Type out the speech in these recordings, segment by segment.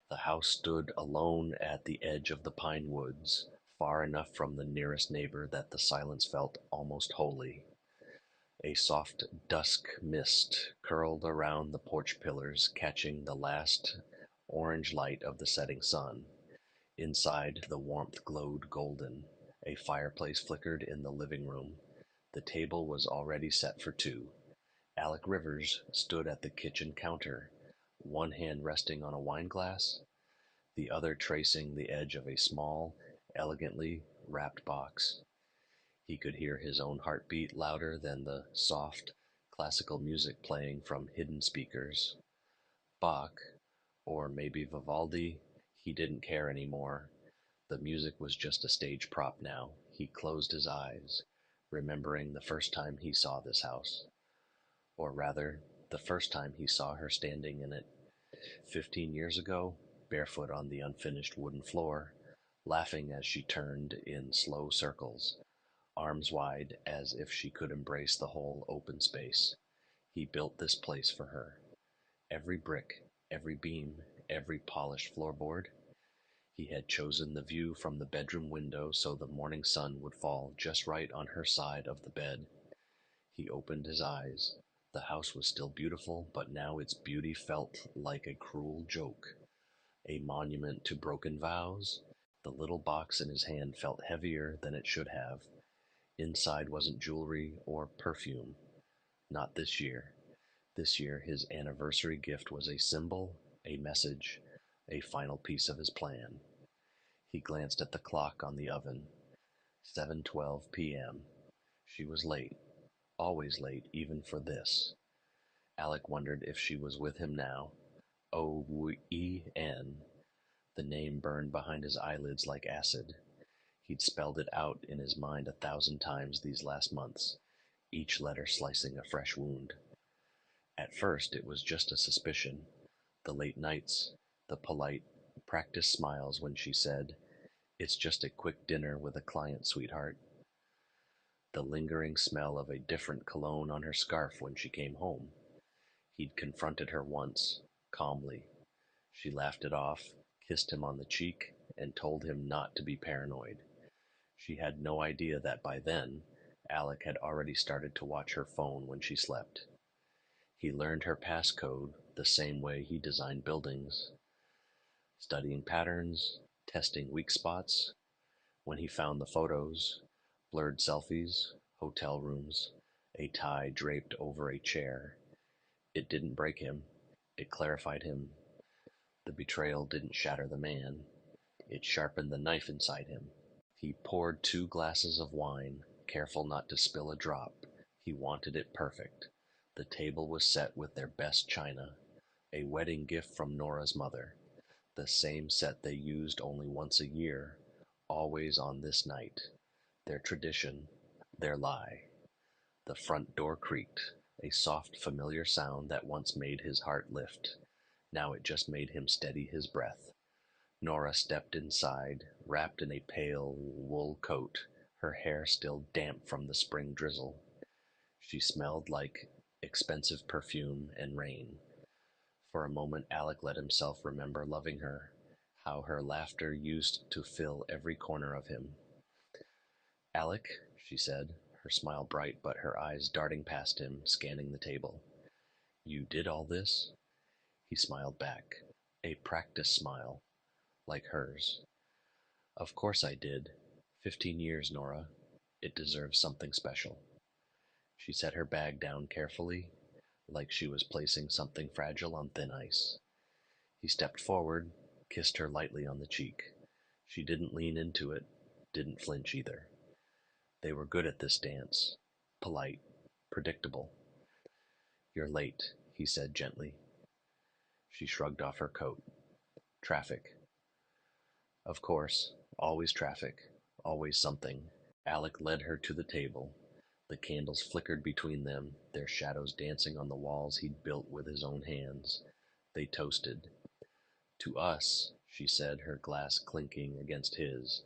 The house stood alone at the edge of the pine woods, far enough from the nearest neighbor that the silence felt almost holy. A soft dusk mist curled around the porch pillars, catching the last orange light of the setting sun. Inside, the warmth glowed golden. A fireplace flickered in the living room. The table was already set for two. Alec Rivers stood at the kitchen counter, one hand resting on a wine glass, the other tracing the edge of a small, elegantly wrapped box. He could hear his own heartbeat louder than the soft, classical music playing from hidden speakers. Bach, or maybe Vivaldi, he didn't care anymore. The music was just a stage prop now. He closed his eyes, remembering the first time he saw this house. Or rather, the first time he saw her standing in it, 15 years ago, barefoot on the unfinished wooden floor, laughing as she turned in slow circles, arms wide as if she could embrace the whole open space. He built this place for her. Every brick, every beam, every polished floorboard. He had chosen the view from the bedroom window so the morning sun would fall just right on her side of the bed. He opened his eyes. The house was still beautiful, but now its beauty felt like a cruel joke, a monument to broken vows. The little box in his hand felt heavier than it should have. Inside wasn't jewelry or perfume. Not this year. This year, his anniversary gift was a symbol, a message, a final piece of his plan. He glanced at the clock on the oven. 7:12 p.m. She was late, always late, even for this. Alec wondered if she was with him now. Owen. The name burned behind his eyelids like acid. He'd spelled it out in his mind 1,000 times these last months, each letter slicing a fresh wound. At first it was just a suspicion. The late nights, the polite, practiced smiles when she said, "It's just a quick dinner with a client, sweetheart." The lingering smell of a different cologne on her scarf when she came home. He'd confronted her once, calmly. She laughed it off, kissed him on the cheek, and told him not to be paranoid. She had no idea that by then, Alec had already started to watch her phone when she slept. He learned her passcode the same way he designed buildings, studying patterns, testing weak spots. When he found the photos, blurred selfies, hotel rooms, a tie draped over a chair, it didn't break him, it clarified him. The betrayal didn't shatter the man, it sharpened the knife inside him. He poured 2 glasses of wine, careful not to spill a drop. He wanted it perfect. The table was set with their best china, a wedding gift from Nora's mother, the same set they used only once a year, always on this night. Their tradition, their lie. The front door creaked, a soft, familiar sound that once made his heart lift. Now it just made him steady his breath. Nora stepped inside, wrapped in a pale wool coat, her hair still damp from the spring drizzle. She smelled like expensive perfume and rain. For a moment Alec let himself remember loving her, how her laughter used to fill every corner of him. "Alec," she said, her smile bright but her eyes darting past him, scanning the table. "You did all this?" He smiled back, a practiced smile, like hers. "Of course I did. 15 years, Nora. It deserves something special." She set her bag down carefully, like she was placing something fragile on thin ice. He stepped forward, kissed her lightly on the cheek. She didn't lean into it, didn't flinch either. They were good at this dance, polite, predictable. "You're late," he said gently. She shrugged off her coat. "Traffic." Of course, always traffic, always something. Alec led her to the table. The candles flickered between them, their shadows dancing on the walls he'd built with his own hands. They toasted. "To us," she said, her glass clinking against his.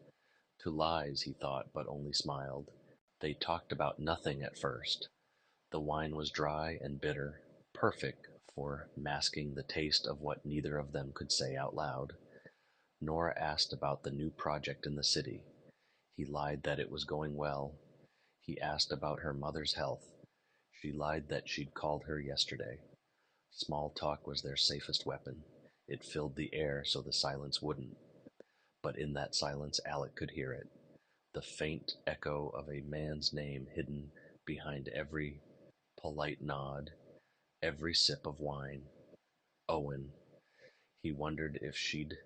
To lies, he thought, but only smiled. They talked about nothing at first. The wine was dry and bitter, perfect, for masking the taste of what neither of them could say out loud. Nora asked about the new project in the city. He lied that it was going well. He asked about her mother's health. She lied that she'd called her yesterday. Small talk was their safest weapon. It filled the air so the silence wouldn't. But in that silence, Alec could hear it. The faint echo of a man's name hidden behind every polite nod, every sip of wine. Owen. He wondered if she'd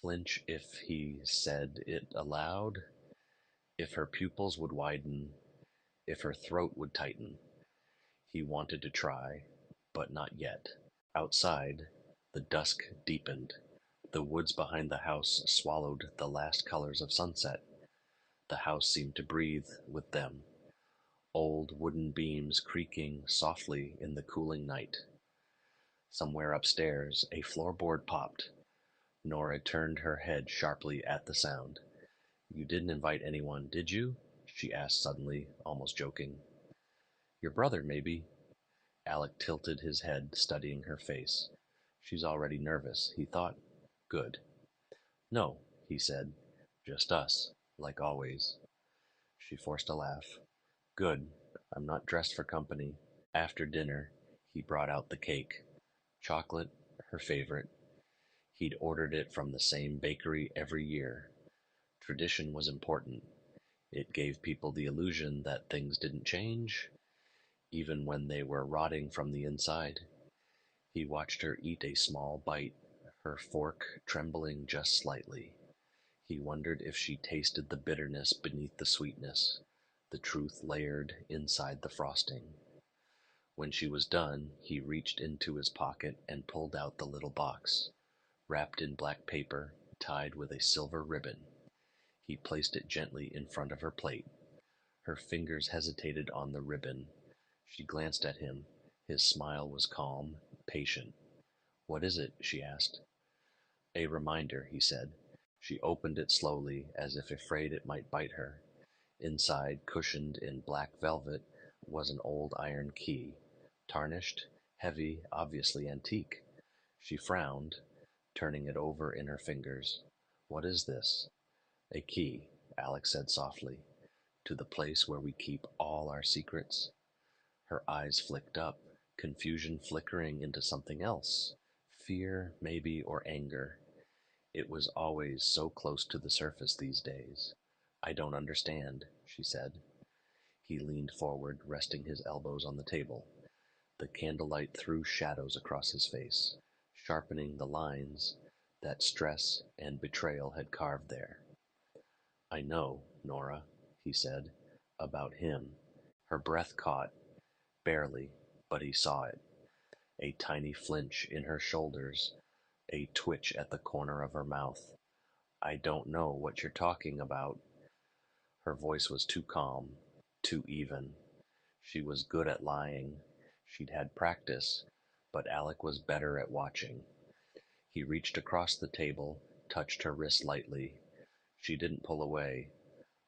flinch if he said it aloud, if her pupils would widen, if her throat would tighten. He wanted to try, but not yet. Outside, the dusk deepened. The woods behind the house swallowed the last colors of sunset. The house seemed to breathe with them, old wooden beams creaking softly in the cooling night. Somewhere upstairs, a floorboard popped. Nora turned her head sharply at the sound. "You didn't invite anyone, did you?" she asked suddenly, almost joking. "Your brother, maybe." Alec tilted his head, studying her face. "She's already nervous," he thought. "Good." "No," he said. "Just us, like always." She forced a laugh. "Good. I'm not dressed for company." After dinner, he brought out the cake. Chocolate, her favorite. He'd ordered it from the same bakery every year. Tradition was important. It gave people the illusion that things didn't change, even when they were rotting from the inside. He watched her eat a small bite, her fork trembling just slightly. He wondered if she tasted the bitterness beneath the sweetness, the truth layered inside the frosting. When she was done, he reached into his pocket and pulled out the little box, wrapped in black paper, tied with a silver ribbon. He placed it gently in front of her plate. Her fingers hesitated on the ribbon. She glanced at him. His smile was calm, patient. "What is it?" she asked. "A reminder," he said. She opened it slowly, as if afraid it might bite her. Inside, cushioned in black velvet, was an old iron key, tarnished, heavy, obviously antique. She frowned, turning it over in her fingers. "What is this?" "A key," Alec said softly, "to the place where we keep all our secrets." Her eyes flicked up, confusion flickering into something else. Fear, maybe, or anger. It was always so close to the surface these days. "I don't understand," she said. He leaned forward, resting his elbows on the table. The candlelight threw shadows across his face, sharpening the lines that stress and betrayal had carved there. "I know, Nora," he said, "about him." Her breath caught, barely, but he saw it. A tiny flinch in her shoulders, a twitch at the corner of her mouth. "I don't know what you're talking about." Her voice was too calm, too even. She was good at lying. She'd had practice, but Alec was better at watching. He reached across the table, touched her wrist lightly. She didn't pull away.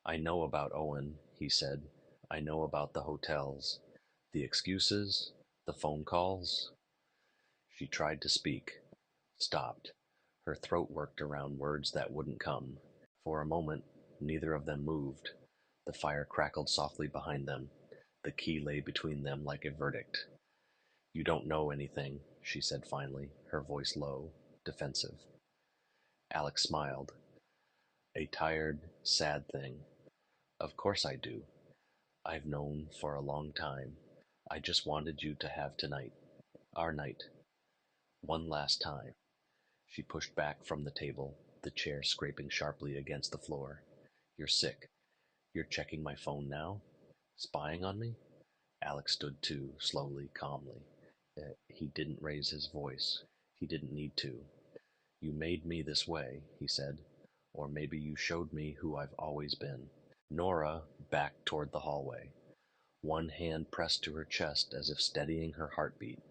"I know about Owen," he said. "I know about the hotels. The excuses, the phone calls." She tried to speak, stopped. Her throat worked around words that wouldn't come. For a moment, neither of them moved. The fire crackled softly behind them. The key lay between them like a verdict. "You don't know anything," she said finally, her voice low, defensive. Alex smiled. "A tired, sad thing. Of course I do. I've known for a long time. I just wanted you to have tonight. Our night. One last time." She pushed back from the table, the chair scraping sharply against the floor. "You're sick. You're checking my phone now? Spying on me?" Alex stood too, slowly, calmly. He didn't raise his voice. He didn't need to. "You made me this way," he said. "Or maybe you showed me who I've always been." Nora backed toward the hallway, one hand pressed to her chest as if steadying her heartbeat.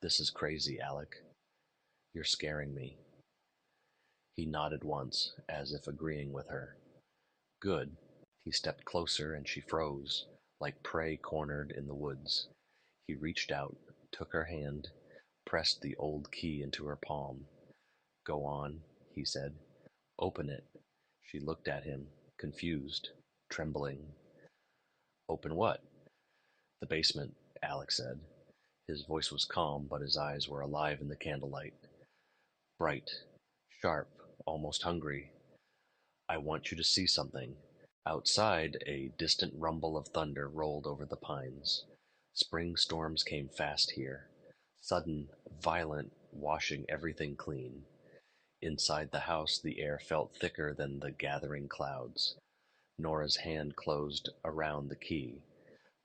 "This is crazy, Alec. You're scaring me." He nodded once, as if agreeing with her. "Good." He stepped closer and she froze, like prey cornered in the woods. He reached out, took her hand, pressed the old key into her palm. "Go on," he said. "Open it." She looked at him, confused, trembling. "Open what?" "The basement," Alec said. His voice was calm, but his eyes were alive in the candlelight. Bright, sharp, almost hungry. "I want you to see something." Outside, a distant rumble of thunder rolled over the pines. Spring storms came fast here, sudden, violent, washing everything clean. Inside the house, the air felt thicker than the gathering clouds. Nora's hand closed around the key,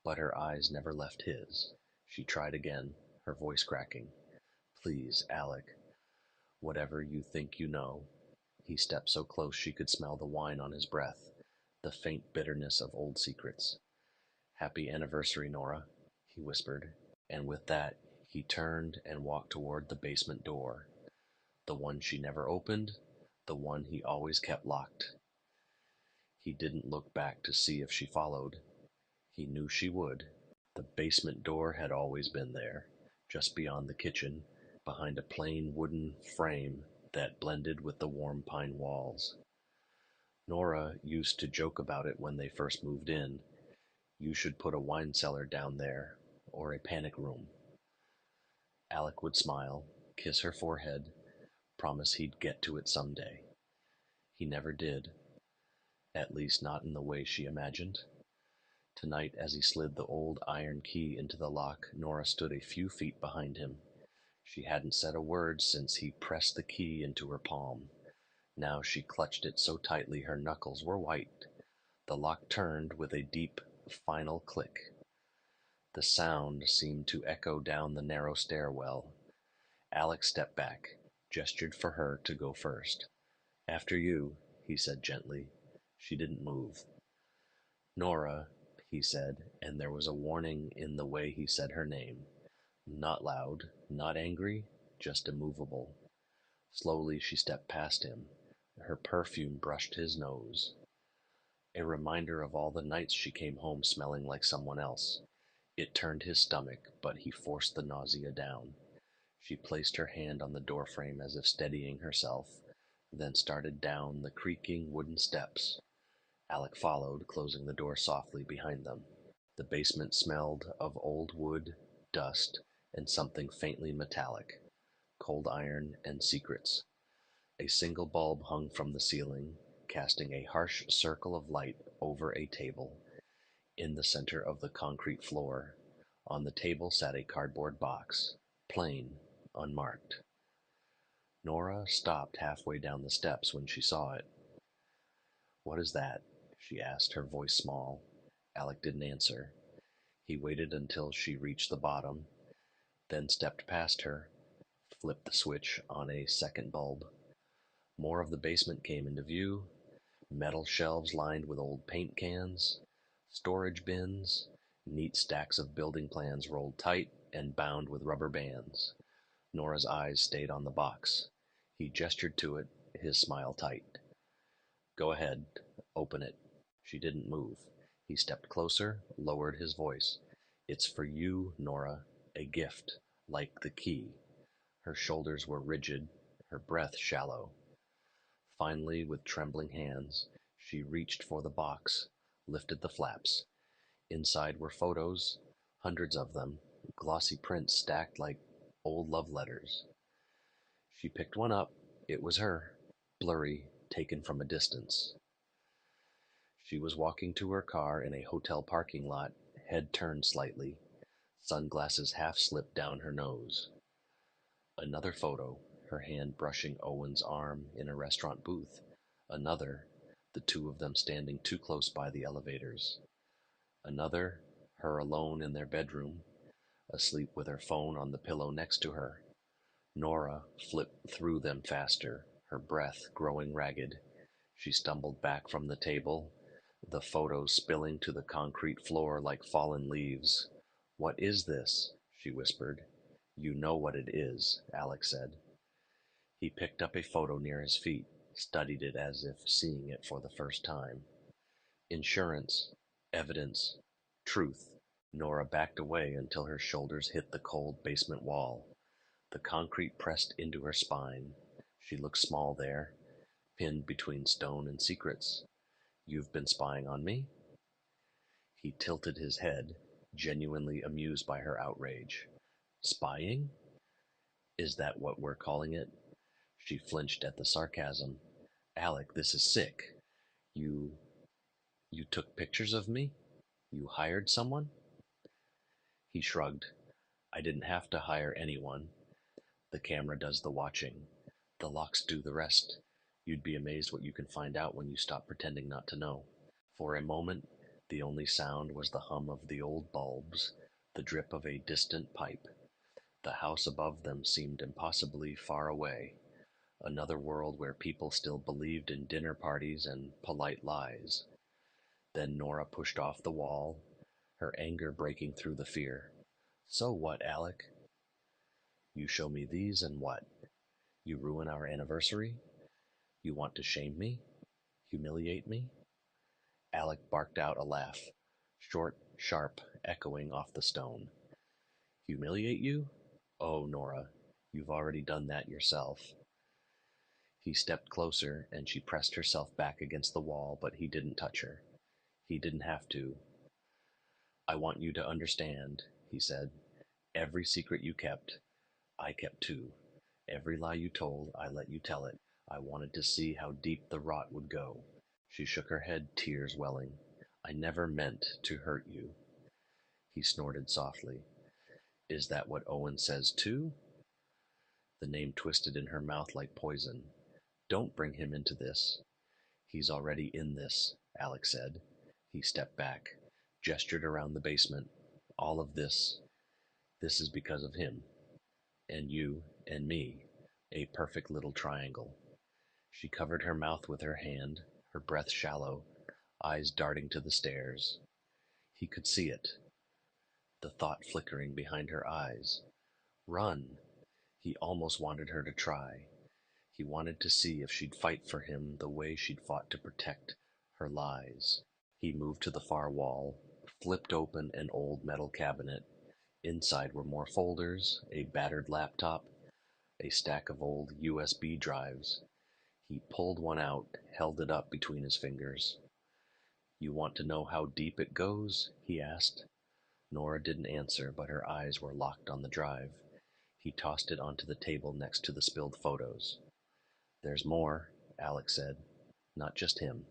but her eyes never left his. She tried again, her voice cracking. "Please, Alec, whatever you think you know." He stepped so close she could smell the wine on his breath, the faint bitterness of old secrets. "Happy anniversary, Nora," he whispered, and with that he turned and walked toward the basement door, the one she never opened, the one he always kept locked. He didn't look back to see if she followed. He knew she would. The basement door had always been there, just beyond the kitchen, behind a plain wooden frame that blended with the warm pine walls. Nora used to joke about it when they first moved in. "You should put a wine cellar down there, or a panic room." Alec would smile, kiss her forehead, promise he'd get to it someday. He never did, at least not in the way she imagined. Tonight, as he slid the old iron key into the lock, Nora stood a few feet behind him. She hadn't said a word since he pressed the key into her palm. Now she clutched it so tightly her knuckles were white. The lock turned with a deep, final click. The sound seemed to echo down the narrow stairwell. Alec stepped back, gestured for her to go first. "After you," he said gently. She didn't move. "Nora," he said, and there was a warning in the way he said her name. Not loud, not angry, just immovable. Slowly she stepped past him. Her perfume brushed his nose. A reminder of all the nights she came home smelling like someone else. It turned his stomach, but he forced the nausea down. She placed her hand on the doorframe as if steadying herself, then started down the creaking wooden steps. Alec followed, closing the door softly behind them. The basement smelled of old wood, dust, and something faintly metallic. Cold iron and secrets. A single bulb hung from the ceiling, casting a harsh circle of light over a table. In the center of the concrete floor, on the table sat a cardboard box, plain, unmarked. Nora stopped halfway down the steps when she saw it. "What is that?" she asked, her voice small. Alec didn't answer. He waited until she reached the bottom, then stepped past her, flipped the switch on a second bulb. More of the basement came into view. Metal shelves lined with old paint cans, storage bins, neat stacks of building plans rolled tight and bound with rubber bands. Nora's eyes stayed on the box. He gestured to it, his smile tight. "Go ahead, open it." She didn't move. He stepped closer, lowered his voice. "It's for you, Nora, a gift, like the key." Her shoulders were rigid, her breath shallow. Finally, with trembling hands, she reached for the box, lifted the flaps. Inside were photos, hundreds of them, glossy prints stacked like old love letters. She picked one up. It was her, blurry, taken from a distance. She was walking to her car in a hotel parking lot, head turned slightly, sunglasses half slipped down her nose. Another photo, her hand brushing Owen's arm in a restaurant booth. Another, the two of them standing too close by the elevators. Another, her alone in their bedroom, asleep with her phone on the pillow next to her. Nora flipped through them faster, her breath growing ragged. She stumbled back from the table, the photos spilling to the concrete floor like fallen leaves. "What is this?" she whispered. "You know what it is," Alec said. He picked up a photo near his feet, studied it as if seeing it for the first time. Insurance, evidence, truth, Nora backed away until her shoulders hit the cold basement wall. The concrete pressed into her spine. She looked small there, pinned between stone and secrets. "You've been spying on me?" He tilted his head, genuinely amused by her outrage. "Spying? Is that what we're calling it?" She flinched at the sarcasm. "Alec, this is sick. You you took pictures of me? You hired someone?" He shrugged. "I didn't have to hire anyone. The camera does the watching. The locks do the rest. You'd be amazed what you can find out when you stop pretending not to know." For a moment, the only sound was the hum of the old bulbs, the drip of a distant pipe. The house above them seemed impossibly far away, another world where people still believed in dinner parties and polite lies. Then Nora pushed off the wall, her anger breaking through the fear. "So what, Alec? You show me these and what? You ruin our anniversary? You want to shame me? Humiliate me?" Alec barked out a laugh, short, sharp, echoing off the stone. "Humiliate you? Oh, Nora, you've already done that yourself." He stepped closer and she pressed herself back against the wall, but he didn't touch her. He didn't have to. "I want you to understand," he said. "Every secret you kept, I kept too. Every lie you told, I let you tell it. I wanted to see how deep the rot would go." She shook her head, tears welling. "I never meant to hurt you." He snorted softly. "Is that what Owen says too?" The name twisted in her mouth like poison. "Don't bring him into this." "He's already in this," Alec said. He stepped back, gestured around the basement. "All of this is because of him. And you and me. A perfect little triangle." She covered her mouth with her hand, her breath shallow, eyes darting to the stairs. He could see it, the thought flickering behind her eyes. Run! He almost wanted her to try. He wanted to see if she'd fight for him the way she'd fought to protect her lies. He moved to the far wall, flipped open an old metal cabinet. Inside were more folders, a battered laptop, a stack of old USB drives. He pulled one out, held it up between his fingers. "You want to know how deep it goes?" he asked. Nora didn't answer, but her eyes were locked on the drive. He tossed it onto the table next to the spilled photos. "There's more," Alec said. "Not just him."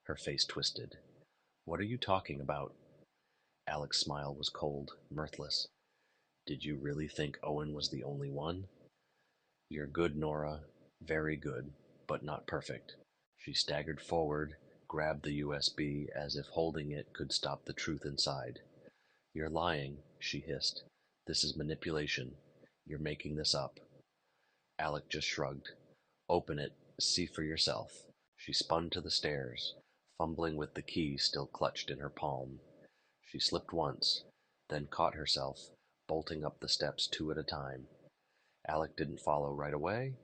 Her face twisted. "What are you talking about?" Alec's smile was cold, mirthless. "Did you really think Owen was the only one?" "You're good, Nora. Very good, but not perfect." She staggered forward, grabbed the USB as if holding it could stop the truth inside. "You're lying," she hissed. "This is manipulation. You're making this up." Alec just shrugged. "Open it. See for yourself." She spun to the stairs, fumbling with the key still clutched in her palm. She slipped once, then caught herself, bolting up the steps two at a time. Alec didn't follow right away.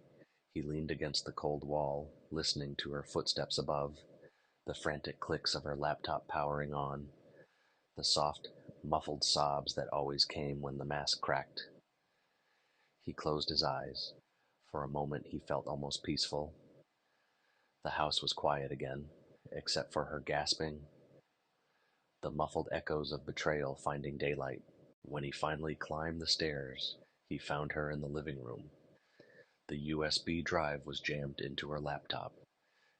He leaned against the cold wall, listening to her footsteps above, the frantic clicks of her laptop powering on, the soft, muffled sobs that always came when the mask cracked. He closed his eyes. For a moment he felt almost peaceful. The house was quiet again, except for her gasping, the muffled echoes of betrayal finding daylight. When he finally climbed the stairs, he found her in the living room. The USB drive was jammed into her laptop.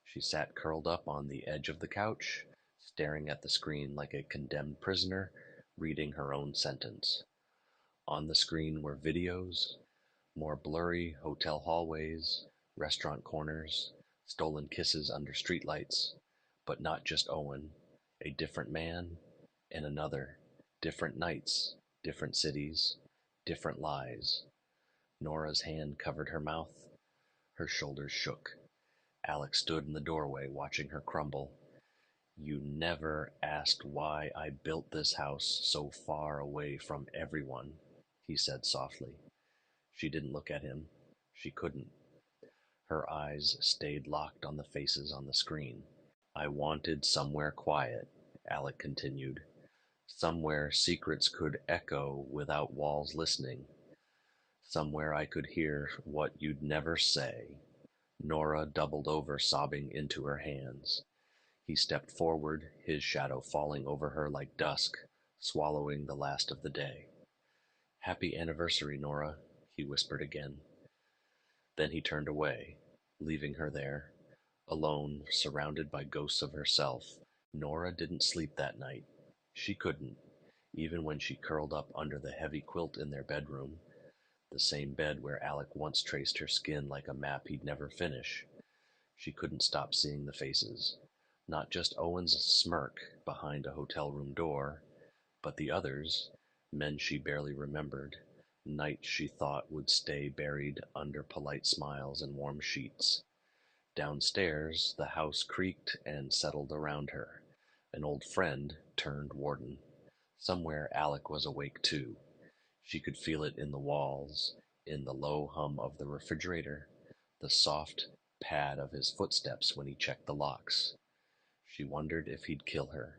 She sat curled up on the edge of the couch, staring at the screen like a condemned prisoner reading her own sentence. On the screen were videos, more blurry hotel hallways, restaurant corners, stolen kisses under streetlights, but not just Owen, a different man and another, different nights, different cities, different lies. Nora's hand covered her mouth, her shoulders shook. Alec stood in the doorway watching her crumble. "You never asked why I built this house so far away from everyone," he said softly. She didn't look at him. She couldn't. Her eyes stayed locked on the faces on the screen. "I wanted somewhere quiet," Alec continued. Somewhere secrets could echo without walls listening. Somewhere I could hear what you'd never say. Nora doubled over, sobbing into her hands. He stepped forward, his shadow falling over her like dusk, swallowing the last of the day. Happy anniversary, Nora, he whispered again. Then he turned away, leaving her there, alone, surrounded by ghosts of herself. Nora didn't sleep that night. She couldn't, even when she curled up under the heavy quilt in their bedroom, the same bed where Alec once traced her skin like a map he'd never finish. She couldn't stop seeing the faces. Not just Owen's smirk behind a hotel room door, but the others, men she barely remembered, nights she thought would stay buried under polite smiles and warm sheets. Downstairs, the house creaked and settled around her. An old friend turned warden. Somewhere Alec was awake too. She could feel it in the walls, in the low hum of the refrigerator, the soft pad of his footsteps when he checked the locks. She wondered if he'd kill her.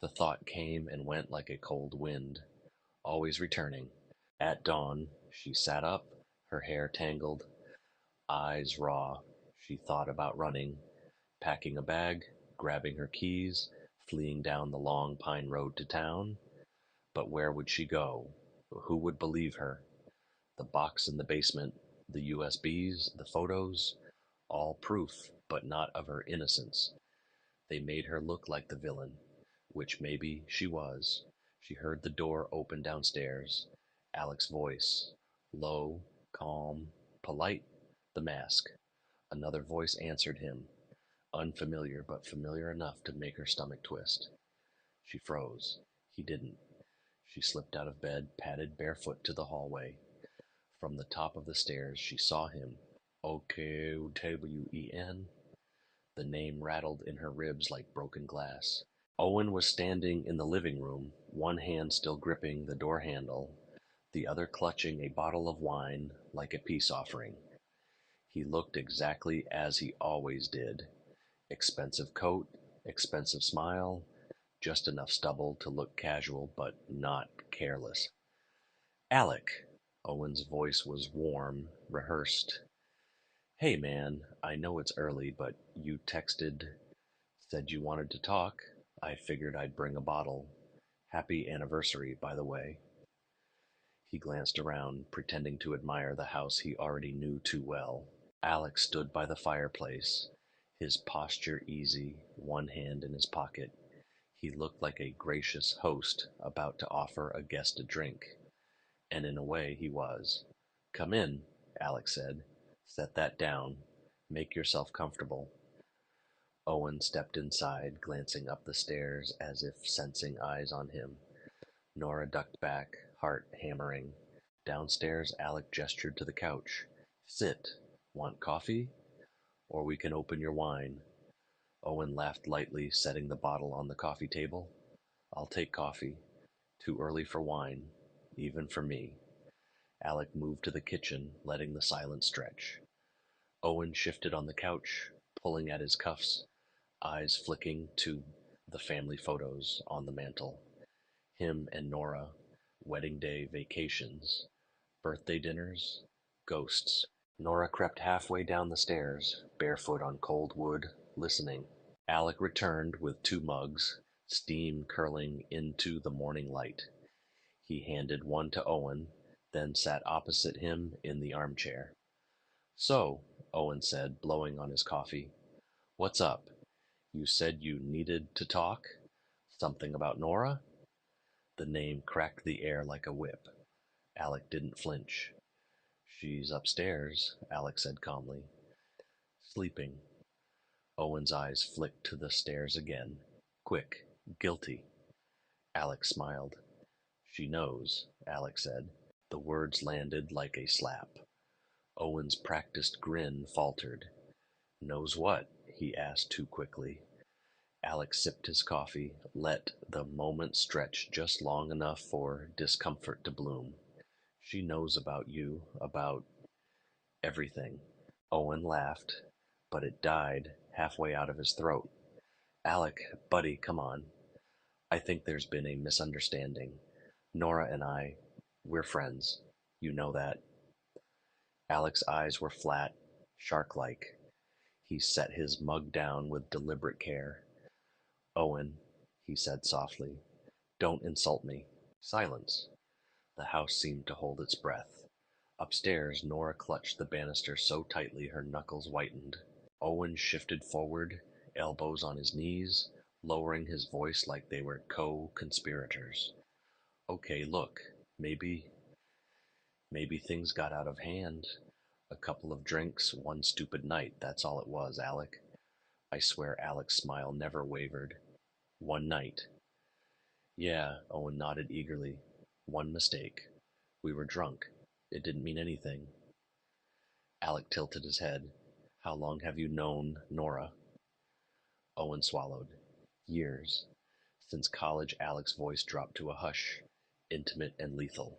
The thought came and went like a cold wind, always returning. At dawn, she sat up, her hair tangled, eyes raw. She thought about running, packing a bag, grabbing her keys, fleeing down the long pine road to town. But where would she go? Who would believe her? The box in the basement, the USBs, the photos, all proof, but not of her innocence. They made her look like the villain, which maybe she was. She heard the door open downstairs. Alec's voice, low, calm, polite, the mask. Another voice answered him, unfamiliar but familiar enough to make her stomach twist. She froze. He didn't. She slipped out of bed, padded barefoot to the hallway. From the top of the stairs she saw him. Owen. The name rattled in her ribs like broken glass. Owen was standing in the living room, one hand still gripping the door handle, the other clutching a bottle of wine like a peace offering. He looked exactly as he always did. Expensive coat, expensive smile, just enough stubble to look casual but not careless. Alec! Owen's voice was warm, rehearsed. Hey man, I know it's early, but you said you wanted to talk. I figured I'd bring a bottle. Happy anniversary, by the way. He glanced around, pretending to admire the house he already knew too well. Alec stood by the fireplace, his posture easy, one hand in his pocket. He looked like a gracious host about to offer a guest a drink. And in a way he was. Come in, Alec said. Set that down. Make yourself comfortable. Owen stepped inside, glancing up the stairs as if sensing eyes on him. Nora ducked back, heart hammering. Downstairs, Alec gestured to the couch. Sit. Want coffee? Or we can open your wine. Owen laughed lightly, setting the bottle on the coffee table. I'll take coffee. Too early for wine, even for me. Alec moved to the kitchen, letting the silence stretch. Owen shifted on the couch, pulling at his cuffs, eyes flicking to the family photos on the mantel. Him and Nora, wedding day vacations, birthday dinners, ghosts. Nora crept halfway down the stairs, barefoot on cold wood, listening. Alec returned with two mugs, steam curling into the morning light. He handed one to Owen, then sat opposite him in the armchair. So, Owen said, blowing on his coffee, what's up? You said you needed to talk? Something about Nora? The name cracked the air like a whip. Alec didn't flinch. She's upstairs, Alec said calmly. Sleeping. Owen's eyes flicked to the stairs again. Quick. Guilty. Alec smiled. She knows, Alec said. The words landed like a slap. Owen's practiced grin faltered. Knows what? He asked too quickly. Alec sipped his coffee, let the moment stretch just long enough for discomfort to bloom. She knows about you, about everything. Owen laughed, but it died halfway out of his throat. Alec, buddy, come on. I think there's been a misunderstanding. Nora and we're friends. You know that. Alec's eyes were flat, shark-like. He set his mug down with deliberate care. Owen, he said softly, don't insult me. Silence. The house seemed to hold its breath. Upstairs, Nora clutched the banister so tightly her knuckles whitened. Owen shifted forward, elbows on his knees, lowering his voice like they were co-conspirators. Okay, look, maybe things got out of hand. A couple of drinks, one stupid night, that's all it was, Alec. I swear Alec's smile never wavered. One night. Yeah, Owen nodded eagerly. One mistake. We were drunk. It didn't mean anything. Alec tilted his head. How long have you known Nora? Owen swallowed. Years. Since college, Alec's voice dropped to a hush, intimate and lethal.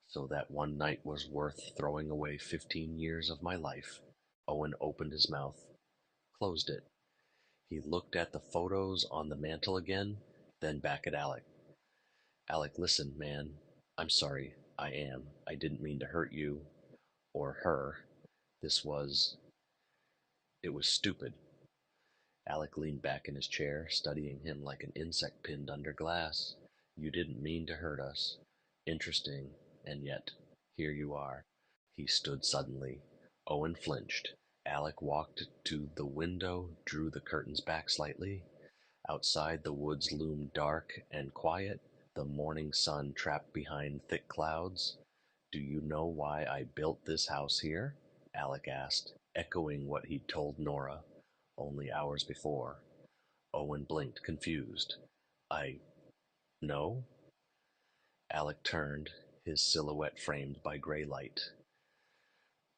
So that one night was worth throwing away 15 years of my life. Owen opened his mouth, closed it. He looked at the photos on the mantel again, then back at Alec. Alec, listen, man. I'm sorry. I am. I didn't mean to hurt you. Or her. This was... It was stupid. Alec leaned back in his chair, studying him like an insect pinned under glass. You didn't mean to hurt us. Interesting. And yet, here you are. He stood suddenly. Owen flinched. Alec walked to the window, drew the curtains back slightly. Outside, the woods loomed dark and quiet, the morning sun trapped behind thick clouds. Do you know why I built this house here? Alec asked, echoing what he'd told Nora only hours before. Owen blinked, confused. I know? Alec turned, his silhouette framed by gray light.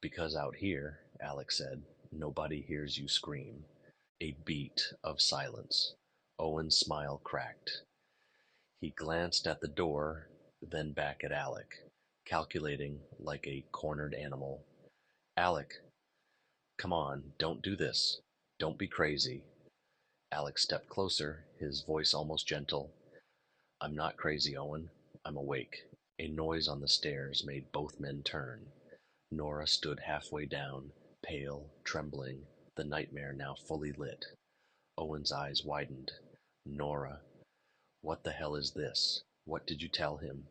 Because out here, Alec said, nobody hears you scream. A beat of silence. Owen's smile cracked. He glanced at the door, then back at Alec, calculating like a cornered animal. Alec, come on, don't do this. Don't be crazy. Alec stepped closer, his voice almost gentle. I'm not crazy, Owen. I'm awake. A noise on the stairs made both men turn. Nora stood halfway down, pale, trembling, the nightmare now fully lit. Owen's eyes widened. Nora, what the hell is this? What did you tell him?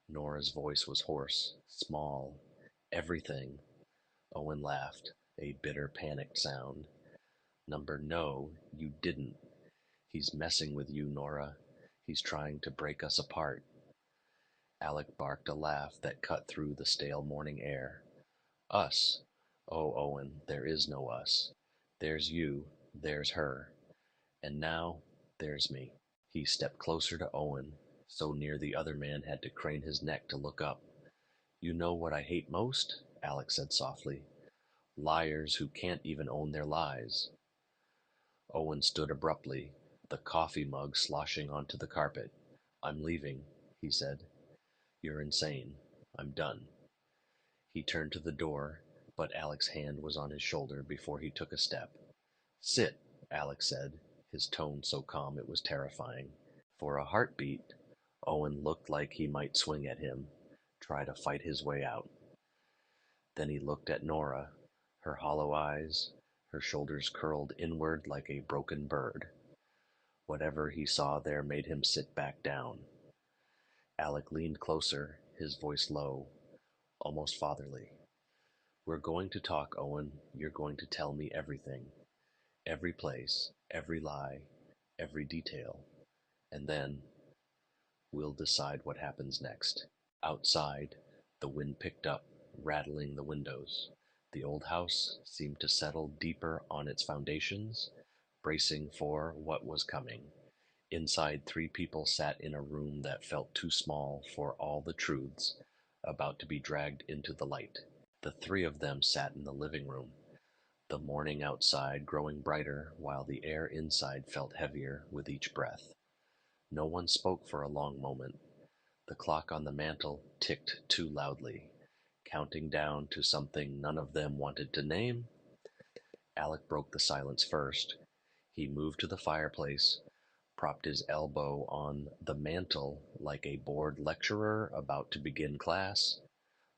Nora's voice was hoarse, small. Everything. Owen laughed, a bitter, panicked sound. No, you didn't. He's messing with you, Nora. He's trying to break us apart. Alec barked a laugh that cut through the stale morning air. Us? Oh, Owen, there is no us. There's you, there's her. And now, there's me. He stepped closer to Owen, so near the other man had to crane his neck to look up. You know what I hate most? Alec said softly. Liars who can't even own their lies. Owen stood abruptly, the coffee mug sloshing onto the carpet. I'm leaving, he said. You're insane. I'm done. He turned to the door, but Alec's hand was on his shoulder before he took a step. Sit, Alec said, his tone so calm it was terrifying. For a heartbeat, Owen looked like he might swing at him, try to fight his way out. Then he looked at Nora, her hollow eyes, her shoulders curled inward like a broken bird. Whatever he saw there made him sit back down. Alec leaned closer, his voice low, almost fatherly. We're going to talk, Owen. You're going to tell me everything. Every place, every lie, every detail. And then we'll decide what happens next. Outside, the wind picked up, rattling the windows. The old house seemed to settle deeper on its foundations, bracing for what was coming. Inside, 3 people sat in a room that felt too small for all the truths about to be dragged into the light. The 3 of them sat in the living room, the morning outside growing brighter while the air inside felt heavier with each breath. No one spoke for a long moment. The clock on the mantel ticked too loudly, counting down to something none of them wanted to name. Alec broke the silence first. He moved to the fireplace, propped his elbow on the mantel like a bored lecturer about to begin class.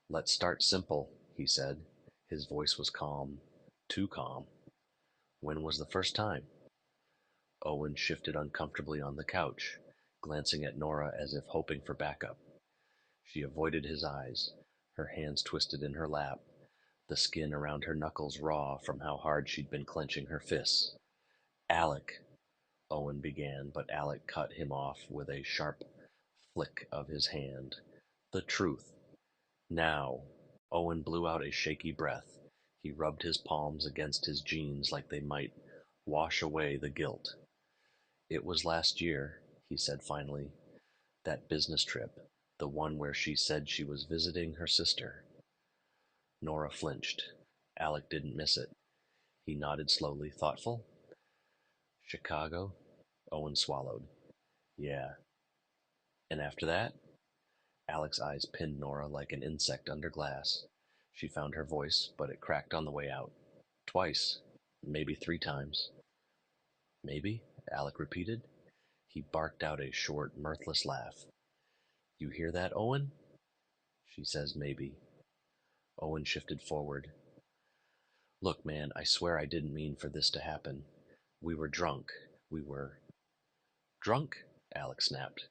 "Let's start simple," he said. His voice was calm, too calm. "When was the first time?" Owen shifted uncomfortably on the couch, glancing at Nora as if hoping for backup. She avoided his eyes, her hands twisted in her lap, the skin around her knuckles raw from how hard she'd been clenching her fists. "Alec," Owen began, but Alec cut him off with a sharp flick of his hand. "The truth. Now." Owen blew out a shaky breath. He rubbed his palms against his jeans like they might wash away the guilt. "It was last year," he said finally. "That business trip, the one where she said she was visiting her sister." Nora flinched. Alec didn't miss it. He nodded slowly, thoughtful. "Chicago?" Owen swallowed. "Yeah." "And after that?" Alec's eyes pinned Nora like an insect under glass. She found her voice, but it cracked on the way out. "Twice. Maybe 3 times." "Maybe?" Alec repeated. He barked out a short, mirthless laugh. "You hear that, Owen?" "She says maybe." Owen shifted forward. "Look, man, I swear I didn't mean for this to happen. We were drunk. We were—" "Drunk?" Alec snapped.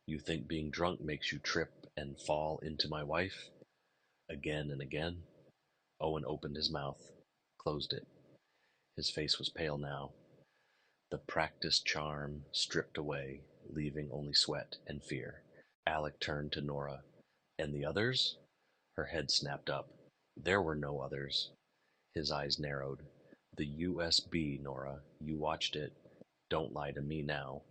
"You think being drunk makes you trip and fall into my wife?" Again and again. Owen opened his mouth, closed it. His face was pale now. The practiced charm stripped away, leaving only sweat and fear. Alec turned to Nora. "And the others?" Her head snapped up. "There were no others." His eyes narrowed. "The USB, Nora. You watched it. Don't lie to me now."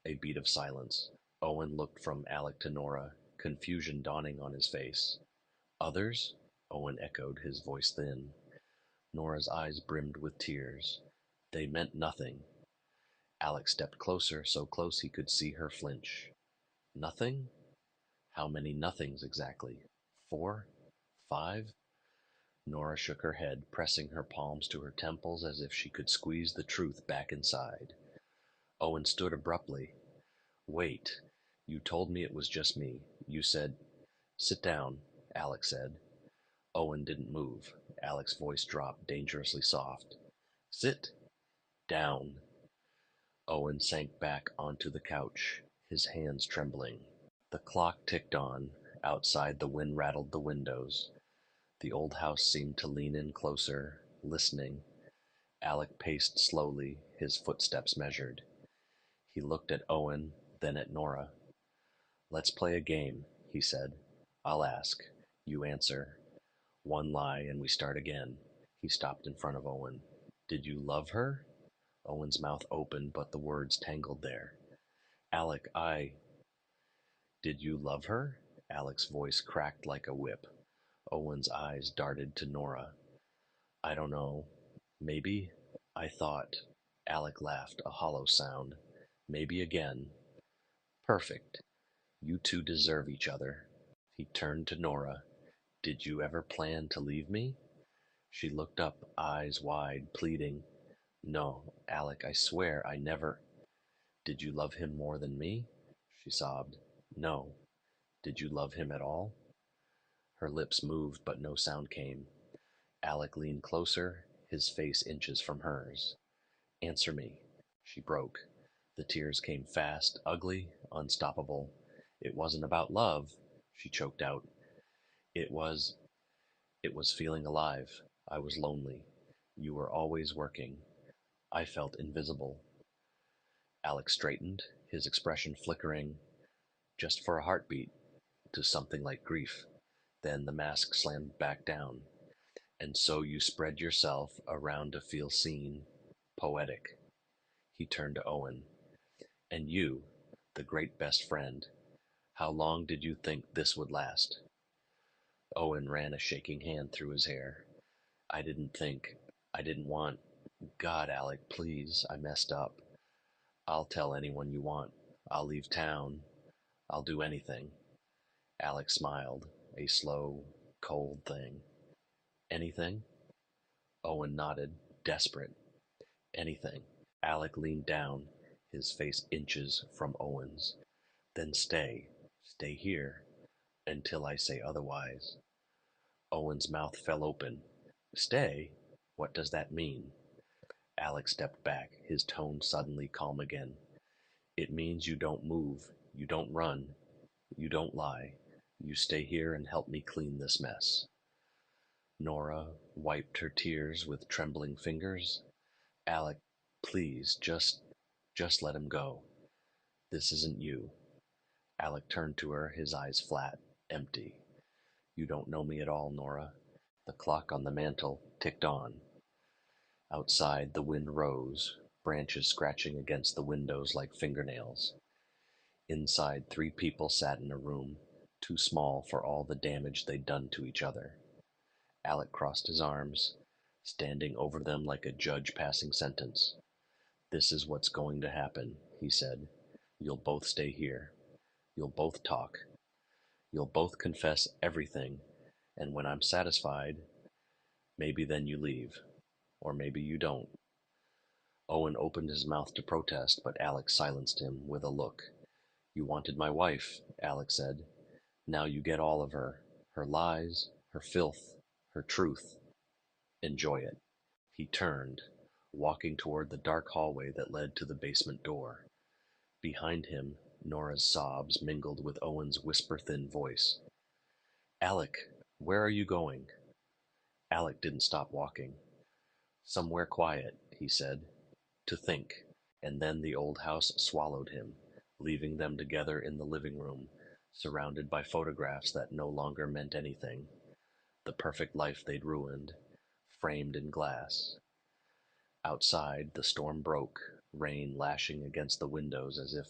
A beat of silence. Owen looked from Alec to Nora, confusion dawning on his face. "Others?" Owen echoed, his voice thin. Nora's eyes brimmed with tears. "They meant nothing." Alec stepped closer, so close he could see her flinch. "Nothing? How many nothings exactly? 4? 5?" Nora shook her head, pressing her palms to her temples as if she could squeeze the truth back inside. Owen stood abruptly. "Wait. You told me it was just me. You said—" "Sit down," Alec said. Owen didn't move. Alec's voice dropped, dangerously soft. "Sit down." Owen sank back onto the couch, his hands trembling. The clock ticked on. Outside, the wind rattled the windows. The old house seemed to lean in closer, listening. Alec paced slowly, his footsteps measured. He looked at Owen, then at Nora. "Let's play a game," he said. "I'll ask. You answer. One lie and we start again." He stopped in front of Owen. "Did you love her?" Owen's mouth opened, but the words tangled there. "Alec, I—" "Did you love her?" Alec's voice cracked like a whip. Owen's eyes darted to Nora. "I don't know. Maybe. I thought—" Alec laughed, a hollow sound. "Maybe again." "Perfect. You two deserve each other." He turned to Nora. "Did you ever plan to leave me?" She looked up, eyes wide, pleading. "No, Alec, I swear I never—" "Did you love him more than me?" She sobbed. "No." "Did you love him at all?" Her lips moved, but no sound came. Alec leaned closer, his face inches from hers. "Answer me." She broke. The tears came fast, ugly, unstoppable. "It wasn't about love," she choked out. "It was— It was feeling alive. I was lonely. You were always working. I felt invisible." Alex straightened, his expression flickering, just for a heartbeat, to something like grief. Then the mask slammed back down. "And so you spread yourself around to feel seen. Poetic." He turned to Owen. "And you, the great best friend, how long did you think this would last?" Owen ran a shaking hand through his hair. "I didn't think. I didn't want— God, Alec, please, I messed up. I'll tell anyone you want. I'll leave town. I'll do anything." Alec smiled, a slow, cold thing. "Anything?" Owen nodded, desperate. "Anything." Alec leaned down. his face inches from Owen's. Then stay. Stay here. Until I say otherwise. Owen's mouth fell open. Stay? What does that mean? Alec stepped back, his tone suddenly calm again. It means you don't move, you don't run, you don't lie. You stay here and help me clean this mess. Nora wiped her tears with trembling fingers. Alec, please, just let him go. This isn't you. Alec turned to her, his eyes flat, empty. You don't know me at all, Nora. The clock on the mantel ticked on. Outside, the wind rose, branches scratching against the windows like fingernails. Inside, 3 people sat in a room, too small for all the damage they'd done to each other. Alec crossed his arms, standing over them like a judge passing sentence. This is what's going to happen, he said. You'll both stay here. You'll both talk. You'll both confess everything, and when I'm satisfied, maybe then you leave. Or maybe you don't. Owen opened his mouth to protest, but Alec silenced him with a look. You wanted my wife, Alec said. Now you get all of her. Her lies, her filth, her truth. Enjoy it. He turned, walking toward the dark hallway that led to the basement door. Behind him, Nora's sobs mingled with Owen's whisper-thin voice. Alec, where are you going? Alec didn't stop walking. Somewhere quiet, he said, to think, and then the old house swallowed him, leaving them together in the living room, surrounded by photographs that no longer meant anything. The perfect life they'd ruined, framed in glass. Outside, the storm broke, rain lashing against the windows as if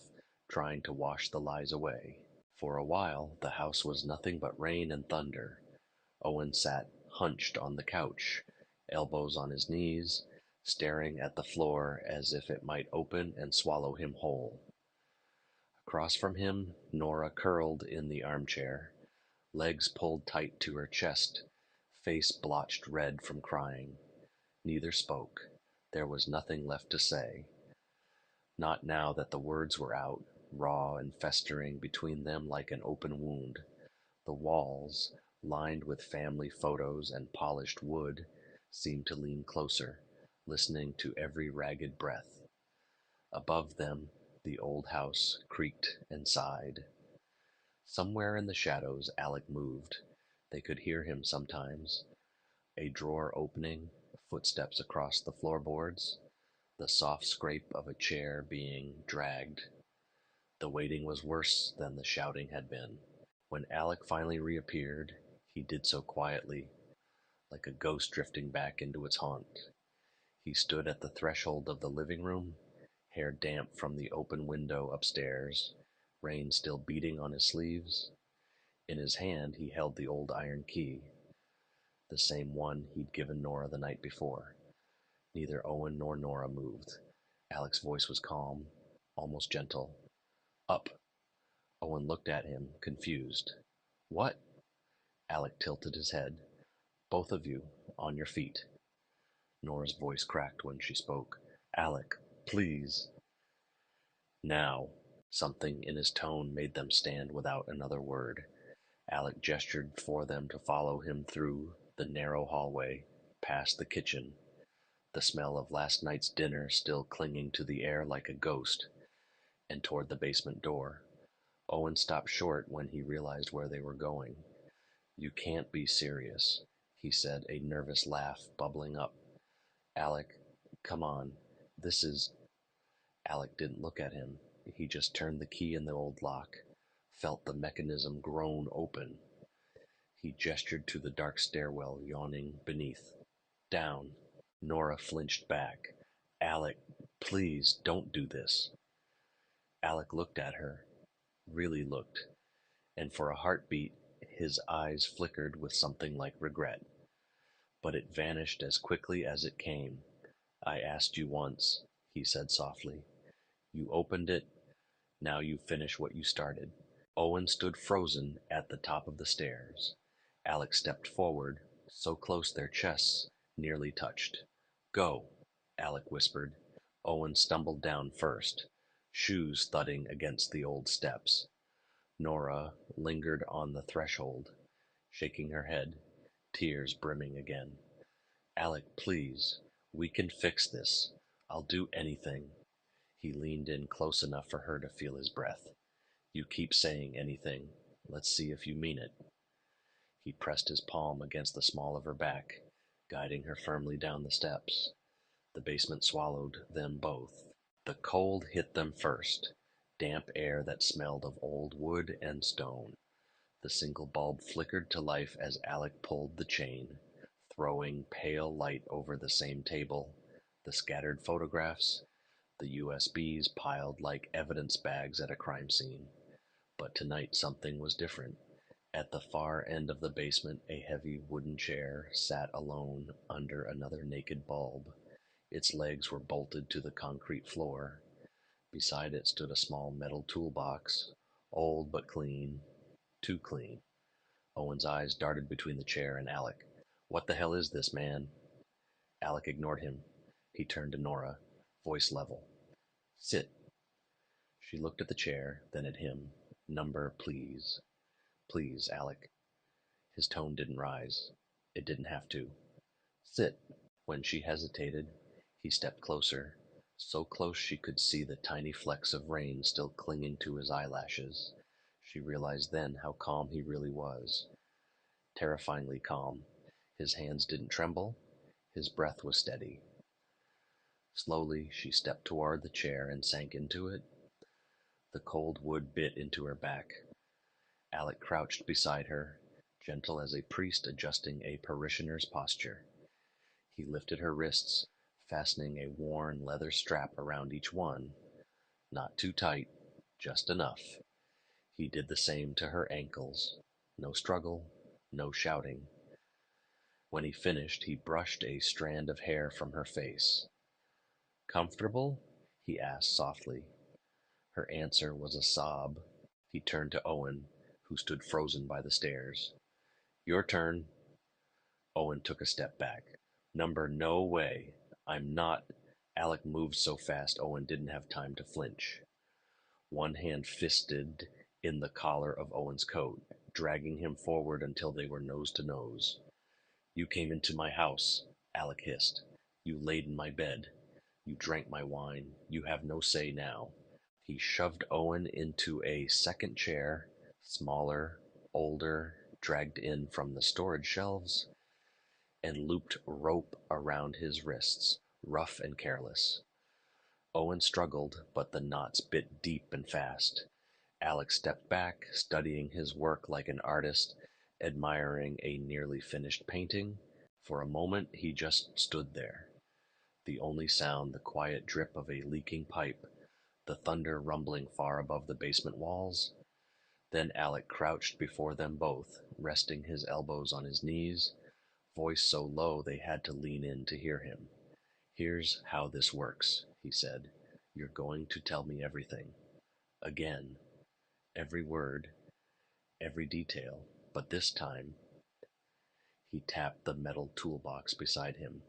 trying to wash the lies away. For a while, the house was nothing but rain and thunder. Owen sat hunched on the couch, elbows on his knees, staring at the floor as if it might open and swallow him whole. Across from him, Nora curled in the armchair, legs pulled tight to her chest, face blotched red from crying. Neither spoke. There was nothing left to say. Not now that the words were out, raw and festering between them like an open wound. The walls, lined with family photos and polished wood, seemed to lean closer, listening to every ragged breath. Above them, the old house creaked and sighed. Somewhere in the shadows, Alec moved. They could hear him sometimes. A drawer opening, footsteps across the floorboards, the soft scrape of a chair being dragged. The waiting was worse than the shouting had been. When Alec finally reappeared, he did so quietly, like a ghost drifting back into its haunt. He stood at the threshold of the living room, hair damp from the open window upstairs, rain still beating on his sleeves. In his hand he held the old iron key, the same one he'd given Nora the night before. Neither Owen nor Nora moved. Alec's voice was calm, almost gentle. Up. Owen looked at him, confused. What? Alec tilted his head. Both of you, on your feet. Nora's voice cracked when she spoke. Alec, please. Now. Something in his tone made them stand without another word. Alec gestured for them to follow him through the narrow hallway, past the kitchen, the smell of last night's dinner still clinging to the air like a ghost, and toward the basement door. Owen stopped short when he realized where they were going. You can't be serious, he said, a nervous laugh bubbling up. Alec, come on, this is... Alec didn't look at him. He just turned the key in the old lock, felt the mechanism groan open. He gestured to the dark stairwell yawning beneath. Down. Nora flinched back. Alec, please, don't do this. Alec looked at her, really looked, and for a heartbeat his eyes flickered with something like regret. But it vanished as quickly as it came. I asked you once, he said softly. You opened it, now you finish what you started. Owen stood frozen at the top of the stairs. Alec stepped forward, so close their chests nearly touched. Go, Alec whispered. Owen stumbled down first. shoes thudding against the old steps. Nora lingered on the threshold, shaking her head, tears brimming again. Alec, please, we can fix this. I'll do anything. He leaned in close enough for her to feel his breath. You keep saying anything. Let's see if you mean it. He pressed his palm against the small of her back, guiding her firmly down the steps. The basement swallowed them both. The cold hit them first, damp air that smelled of old wood and stone. The single bulb flickered to life as Alec pulled the chain, throwing pale light over the same table, the scattered photographs, the USBs piled like evidence bags at a crime scene. But tonight something was different. At the far end of the basement, a heavy wooden chair sat alone under another naked bulb. Its legs were bolted to the concrete floor. Beside it stood a small metal toolbox, old but clean, too clean. Owen's eyes darted between the chair and Alec. What the hell is this, man? Alec ignored him. He turned to Nora, voice level. Sit. She looked at the chair, then at him. Number, please. Please, Alec. His tone didn't rise. It didn't have to. Sit. When she hesitated, he stepped closer, so close she could see the tiny flecks of rain still clinging to his eyelashes. She realized then how calm he really was. Terrifyingly calm. His hands didn't tremble. His breath was steady. Slowly, she stepped toward the chair and sank into it. The cold wood bit into her back. Alec crouched beside her, gentle as a priest adjusting a parishioner's posture. He lifted her wrists, fastening a worn leather strap around each one. Not too tight, just enough. He did the same to her ankles. No struggle, no shouting. When he finished, he brushed a strand of hair from her face. Comfortable? He asked softly. Her answer was a sob. He turned to Owen, who stood frozen by the stairs. Your turn. Owen took a step back. Number, no way. I'm not. Alec moved so fast Owen didn't have time to flinch. One hand fisted in the collar of Owen's coat, dragging him forward until they were nose to nose. You came into my house, Alec hissed. You laid in my bed. You drank my wine. You have no say now. He shoved Owen into a second chair, smaller, older, dragged in from the storage shelves, and looped rope around his wrists, rough and careless. Owen struggled, but the knots bit deep and fast. Alec stepped back, studying his work like an artist, admiring a nearly finished painting. For a moment he just stood there. The only sound the quiet drip of a leaking pipe, the thunder rumbling far above the basement walls. Then Alec crouched before them both, resting his elbows on his knees, voice so low they had to lean in to hear him. Here's how this works, he said. You're going to tell me everything. Again. Every word, every detail, but this time, he tapped the metal toolbox beside him.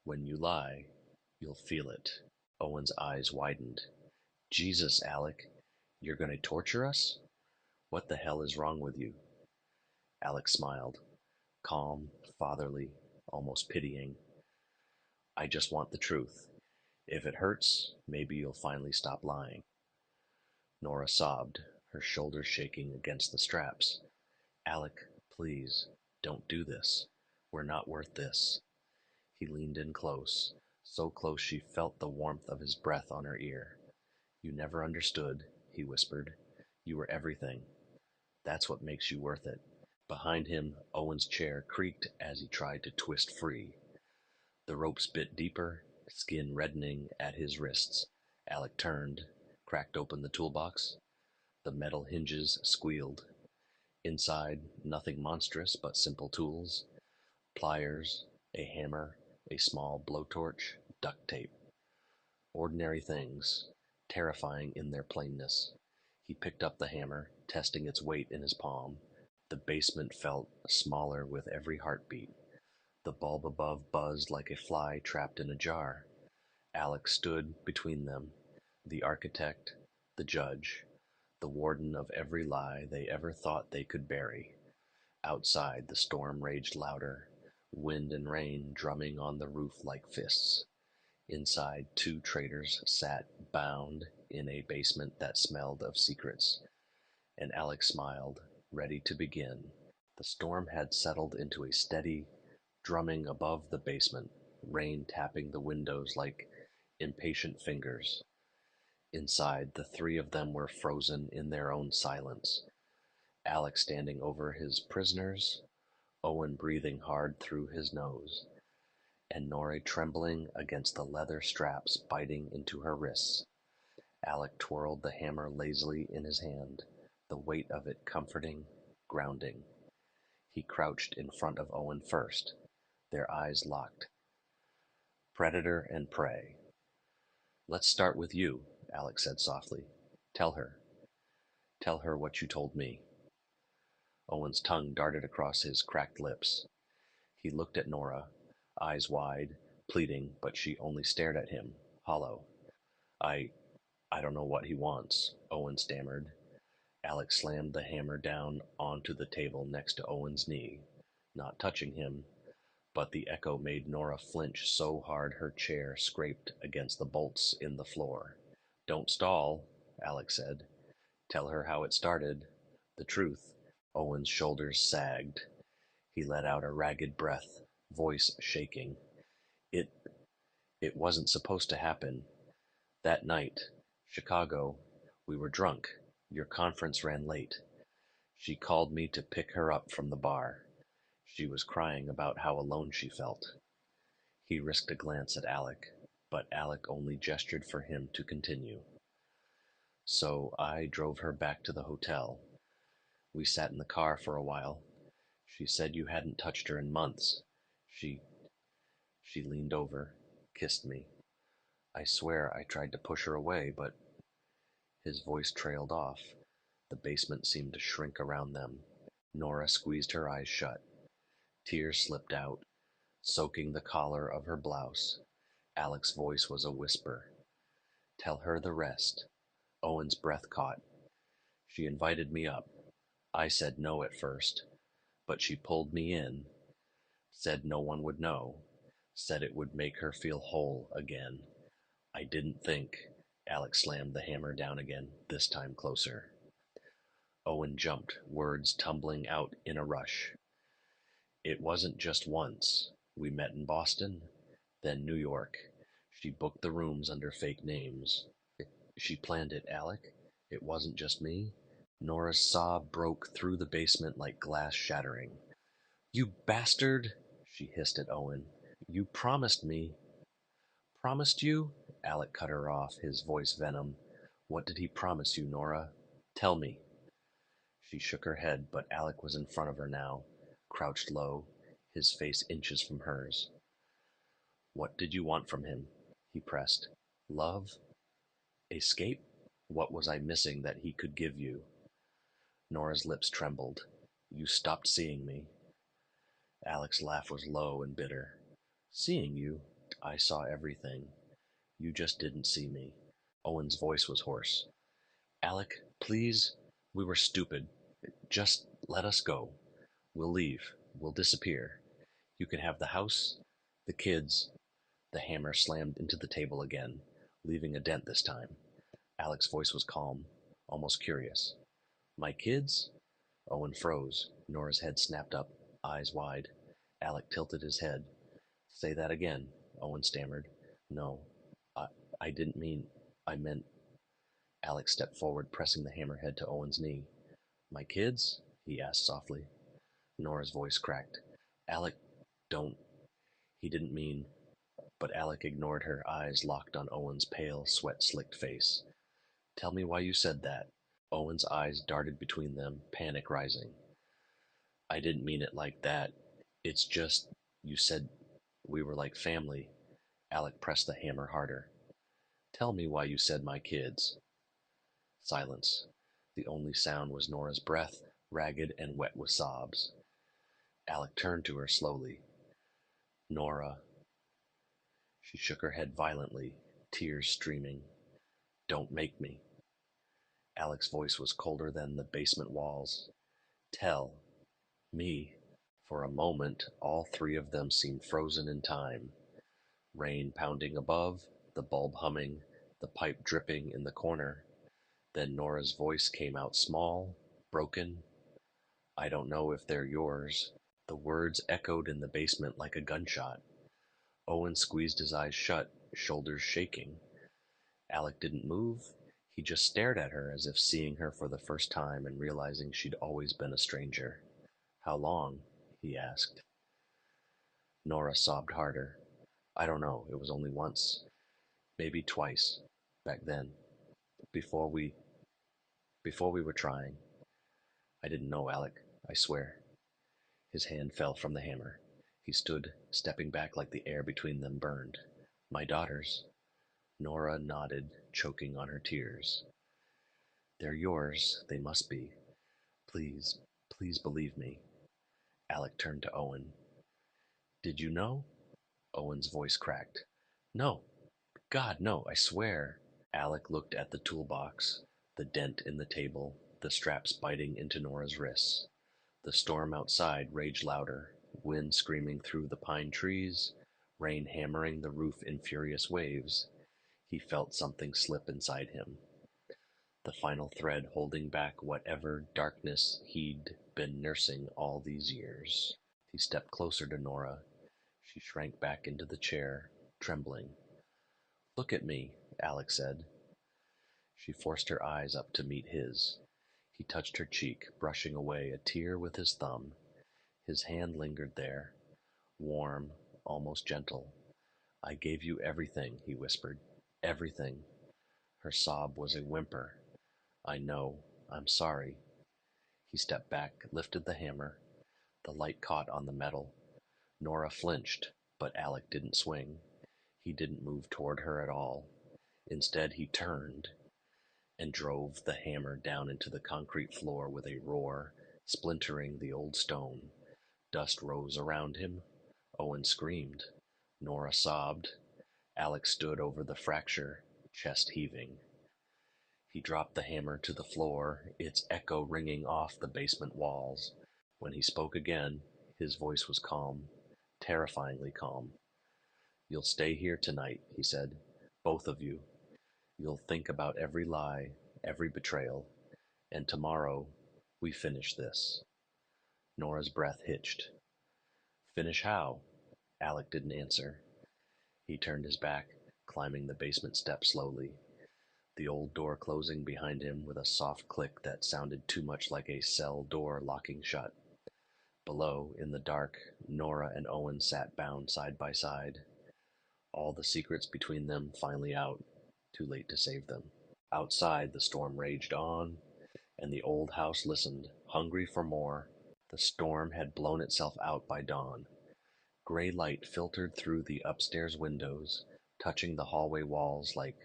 When you lie, you'll feel it. Owen's eyes widened. Jesus, Alec, you're going to torture us? What the hell is wrong with you? Alec smiled, calm, fatherly, almost pitying. I just want the truth. If it hurts, maybe you'll finally stop lying. Nora sobbed, her shoulders shaking against the straps. Alec, please, don't do this. We're not worth this. He leaned in close, so close she felt the warmth of his breath on her ear. You never understood, he whispered. You were everything. That's what makes you worth it. Behind him, Owen's chair creaked as he tried to twist free. The ropes bit deeper, skin reddening at his wrists. Alec turned, cracked open the toolbox. The metal hinges squealed. Inside, nothing monstrous but simple tools. Pliers, a hammer, a small blowtorch, duct tape. Ordinary things, terrifying in their plainness. He picked up the hammer, testing its weight in his palm. The basement felt smaller with every heartbeat. The bulb above buzzed like a fly trapped in a jar. Alec stood between them, The architect, the judge, the warden of every lie they ever thought they could bury. Outside, the storm raged louder, wind and rain drumming on the roof like fists. Inside, two traitors sat bound in a basement that smelled of secrets, and Alec smiled, ready to begin. The storm had settled into a steady drumming above the basement, rain tapping the windows like impatient fingers. Inside, the three of them were frozen in their own silence. Alec standing over his prisoners, Owen breathing hard through his nose, and Nora trembling against the leather straps biting into her wrists. Alec twirled the hammer lazily in his hand, the weight of it comforting, grounding. He crouched in front of Owen first, their eyes locked. Predator and prey. "Let's start with you," Alec said softly. "Tell her. Tell her what you told me." Owen's tongue darted across his cracked lips. He looked at Nora, eyes wide, pleading, but she only stared at him, hollow. I I don't know what he wants," Owen stammered. Alec slammed the hammer down onto the table next to Owen's knee, not touching him, but the echo made Nora flinch so hard her chair scraped against the bolts in the floor. "Don't stall," Alec said. "Tell her how it started. The truth." Owen's shoulders sagged. He let out a ragged breath, voice shaking. It it wasn't supposed to happen. That night, Chicago, we were drunk. Your conference ran late. She called me to pick her up from the bar. She was crying about how alone she felt. He risked a glance at Alec, but Alec only gestured for him to continue. "So I drove her back to the hotel. We sat in the car for a while. She said you hadn't touched her in months. She she leaned over, kissed me. I swear I tried to push her away, but..." His voice trailed off. The basement seemed to shrink around them. Nora squeezed her eyes shut. Tears slipped out, soaking the collar of her blouse. Alec's voice was a whisper. "Tell her the rest." Owen's breath caught. "She invited me up. I said no at first, but she pulled me in, said no one would know, said it would make her feel whole again. I didn't think..." Alec slammed the hammer down again, this time closer. Owen jumped, words tumbling out in a rush. "It wasn't just once. We met in Boston, then New York. She booked the rooms under fake names. She planned it, Alec. It wasn't just me." Nora's sob broke through the basement like glass shattering. "You bastard!" she hissed at Owen. "You promised me." "Promised you?" Alec cut her off, his voice venom. "What did he promise you, Nora? Tell me." She shook her head, but Alec was in front of her now, crouched low, his face inches from hers. "What did you want from him?" he pressed. "Love? Escape? What was I missing that he could give you?" Nora's lips trembled. "You stopped seeing me." Alec's laugh was low and bitter. "Seeing you? I saw everything. You just didn't see me." Owen's voice was hoarse. "Alec, please. We were stupid. Just let us go. We'll leave. We'll disappear. You can have the house, the kids." The hammer slammed into the table again, leaving a dent this time. Alec's voice was calm, almost curious. "My kids?" Owen froze. Nora's head snapped up, eyes wide. Alec tilted his head. "Say that again," Owen stammered. "No, I, I didn't mean... I meant..." Alec stepped forward, pressing the hammerhead to Owen's knee. "My kids?" he asked softly. Nora's voice cracked. "Alec, don't..." He didn't mean... But Alec ignored her, eyes locked on Owen's pale, sweat-slicked face. "Tell me why you said that." Owen's eyes darted between them, panic rising. "I didn't mean it like that. It's just... You said we were like family." Alec pressed the hammer harder. "Tell me why you said my kids." Silence. The only sound was Nora's breath, ragged and wet with sobs. Alec turned to her slowly. "Nora." She shook her head violently, tears streaming. Don't make me. Alec's voice was colder than the basement walls. Tell me. For a moment, all three of them seemed frozen in time. Rain pounding above, the bulb humming, the pipe dripping in the corner. Then Nora's voice came out small, broken. I don't know if they're yours. The words echoed in the basement like a gunshot. Owen squeezed his eyes shut, shoulders shaking. Alec didn't move. He just stared at her as if seeing her for the first time and realizing she'd always been a stranger. How long? He asked. Nora sobbed harder. I don't know. It was only once. Maybe twice. Back then. Before we... Before we were trying. I didn't know, Alec. I swear. His hand fell from the hammer. He stood, stepping back like the air between them burned. My daughters. Nora nodded, choking on her tears. They're yours. They must be. Please, please believe me. Alec turned to Owen. Did you know? Owen's voice cracked. No. God, no, I swear. Alec looked at the toolbox, the dent in the table, the straps biting into Nora's wrists. The storm outside raged louder, wind screaming through the pine trees, rain hammering the roof in furious waves. He felt something slip inside him. The final thread holding back whatever darkness he'd been nursing all these years. He stepped closer to Nora. She shrank back into the chair, trembling. Look at me, Alec said. She forced her eyes up to meet his. He touched her cheek, brushing away a tear with his thumb. His hand lingered there, warm, almost gentle. I gave you everything, he whispered. Everything. Her sob was a whimper. I know. I'm sorry. He stepped back, lifted the hammer. The light caught on the metal. Nora flinched, but Alec didn't swing. He didn't move toward her at all. Instead, he turned and drove the hammer down into the concrete floor with a roar, splintering the old stone. Dust rose around him. Owen screamed. Nora sobbed. Alec stood over the fracture, chest heaving. He dropped the hammer to the floor, its echo ringing off the basement walls. When he spoke again, his voice was calm, terrifyingly calm. You'll stay here tonight, he said. Both of you. You'll think about every lie, every betrayal. And tomorrow, we finish this. Nora's breath hitched. Finish how? Alec didn't answer. He turned his back, climbing the basement steps slowly. The old door closing behind him with a soft click that sounded too much like a cell door locking shut. Below, in the dark, Nora and Owen sat bound side by side. All the secrets between them finally out, too late to save them. Outside, the storm raged on, and the old house listened, hungry for more. The storm had blown itself out by dawn. Gray light filtered through the upstairs windows, touching the hallway walls like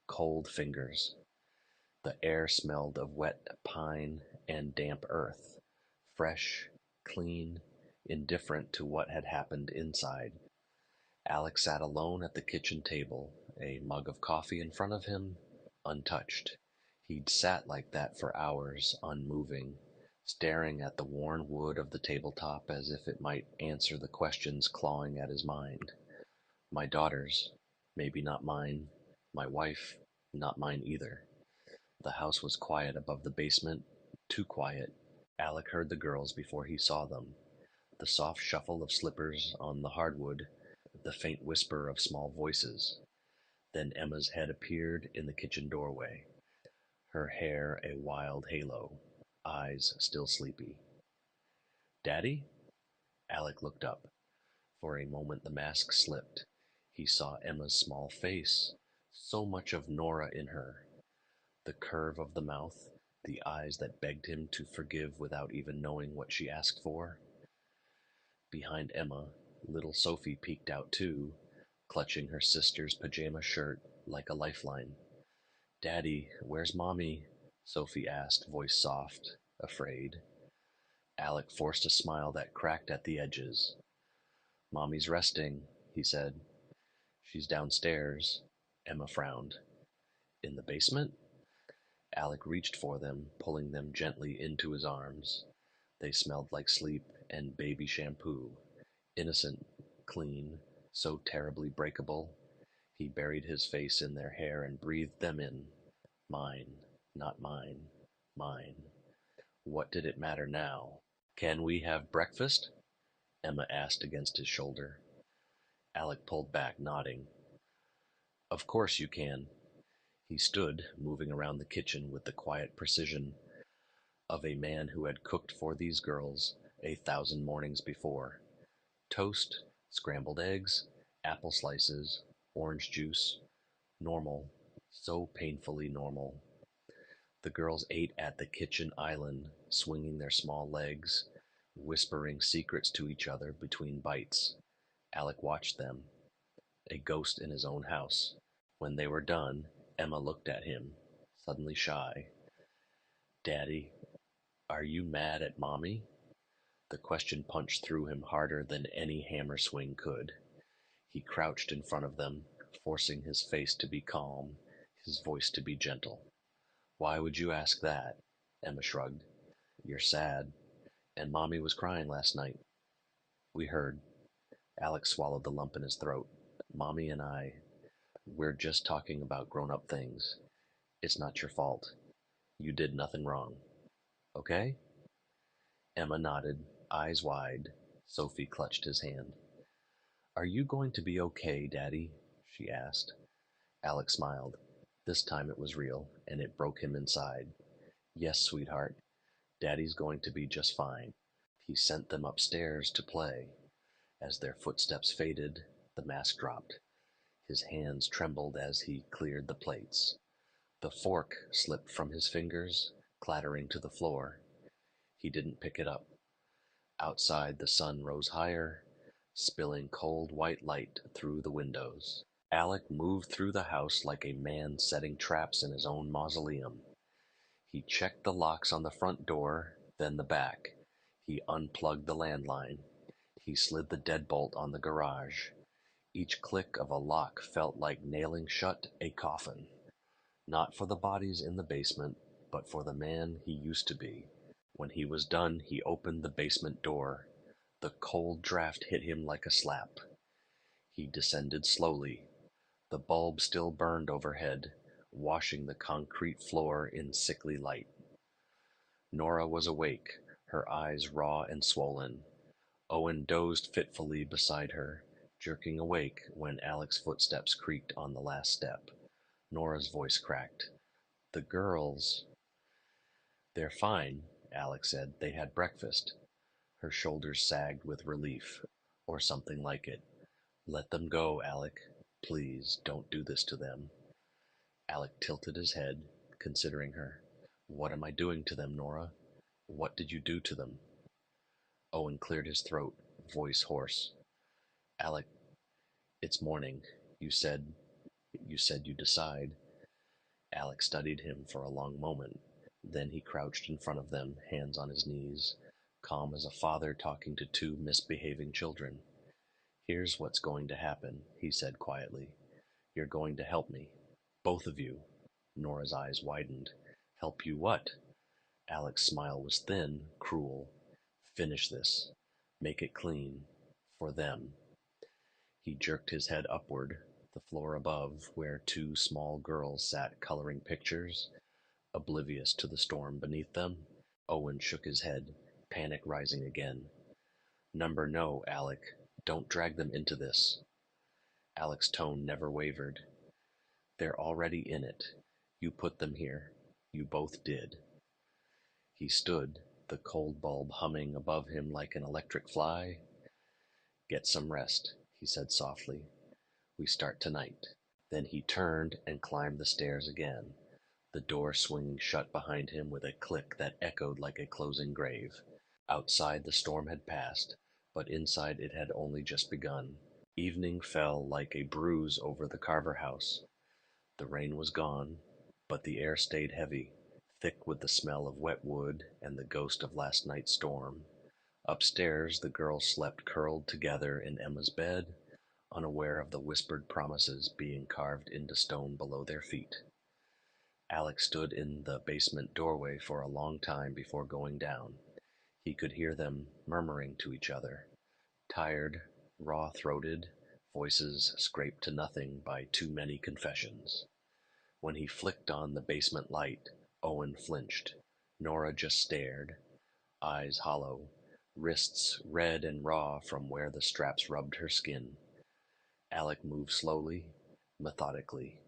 cold fingers. The air smelled of wet pine and damp earth, fresh, clean, indifferent to what had happened inside. Alec sat alone at the kitchen table, a mug of coffee in front of him, untouched. He'd sat like that for hours, unmoving, staring at the worn wood of the tabletop as if it might answer the questions clawing at his mind. My daughters, maybe not mine. My wife, not mine either. The house was quiet above the basement, too quiet. Alec heard the girls before he saw them. The soft shuffle of slippers on the hardwood, the faint whisper of small voices. Then Emma's head appeared in the kitchen doorway, her hair a wild halo, eyes still sleepy. Daddy? Alec looked up. For a moment the mask slipped. He saw Emma's small face, so much of Nora in her. The curve of the mouth, the eyes that begged him to forgive without even knowing what she asked for. Behind Emma, little Sophie peeked out too, clutching her sister's pajama shirt like a lifeline. Daddy, where's Mommy? Sophie asked, voice soft, afraid. Alec forced a smile that cracked at the edges. Mommy's resting, he said. She's downstairs. Emma frowned. In the basement? Alec reached for them, pulling them gently into his arms. They smelled like sleep and baby shampoo. Innocent, clean, so terribly breakable. He buried his face in their hair and breathed them in. Mine, not mine, mine. What did it matter now? Can we have breakfast? Emma asked against his shoulder. Alec pulled back, nodding. Of course you can. He stood, moving around the kitchen with the quiet precision of a man who had cooked for these girls 1,000 mornings before. Toast, scrambled eggs, apple slices, orange juice. Normal, so painfully normal. The girls ate at the kitchen island, swinging their small legs, whispering secrets to each other between bites. Alec watched them, a ghost in his own house. When they were done, Emma looked at him, suddenly shy. Daddy, are you mad at Mommy? The question punched through him harder than any hammer swing could. He crouched in front of them, forcing his face to be calm, his voice to be gentle. Why would you ask that? Emma shrugged. You're sad, and Mommy was crying last night. We heard. Alex swallowed the lump in his throat. Mommy and we're just talking about grown-up things. It's not your fault. You did nothing wrong. Okay? Emma nodded, eyes wide. Sophie clutched his hand. Are you going to be okay, Daddy? She asked. Alex smiled. This time it was real, and it broke him inside. Yes, sweetheart. Daddy's going to be just fine. He sent them upstairs to play. As their footsteps faded, the mask dropped. His hands trembled as he cleared the plates. The fork slipped from his fingers, clattering to the floor. He didn't pick it up. Outside, the sun rose higher, spilling cold white light through the windows. Alec moved through the house like a man setting traps in his own mausoleum. He checked the locks on the front door, then the back. He unplugged the landline. He slid the deadbolt on the garage. Each click of a lock felt like nailing shut a coffin. Not for the bodies in the basement, but for the man he used to be. When he was done, he opened the basement door. The cold draft hit him like a slap. He descended slowly. The bulb still burned overhead, washing the concrete floor in sickly light. Nora was awake, her eyes raw and swollen. Owen dozed fitfully beside her, jerking awake when Alec's footsteps creaked on the last step. Nora's voice cracked. The girls... They're fine, Alec said. They had breakfast. Her shoulders sagged with relief, or something like it. Let them go, Alec. Please, don't do this to them. Alec tilted his head, considering her. What am I doing to them, Nora? What did you do to them? Owen cleared his throat, voice hoarse. Alec, it's morning. You said you'd decide. Alec studied him for a long moment. Then he crouched in front of them, hands on his knees, calm as a father talking to two misbehaving children. Here's what's going to happen, he said quietly. You're going to help me. Both of you. Nora's eyes widened. Help you what? Alec's smile was thin, cruel. Finish this. Make it clean. For them. He jerked his head upward, the floor above, where two small girls sat coloring pictures, oblivious to the storm beneath them. Owen shook his head, panic rising again. Number no, Alec. Don't drag them into this. Alec's tone never wavered. They're already in it. You put them here. You both did. He stood, the cold bulb humming above him like an electric fly. Get some rest, he said softly. We start tonight. Then he turned and climbed the stairs again, the door swinging shut behind him with a click that echoed like a closing grave. Outside the storm had passed, but inside it had only just begun. Evening fell like a bruise over the Carver house. The rain was gone, but the air stayed heavy, thick with the smell of wet wood and the ghost of last night's storm. Upstairs, the girls slept curled together in Emma's bed, unaware of the whispered promises being carved into stone below their feet. Alec stood in the basement doorway for a long time before going down. He could hear them murmuring to each other, tired, raw-throated, voices scraped to nothing by too many confessions. When he flicked on the basement light, Owen flinched. Nora just stared, eyes hollow, wrists red and raw from where the straps rubbed her skin. Alec moved slowly, methodically.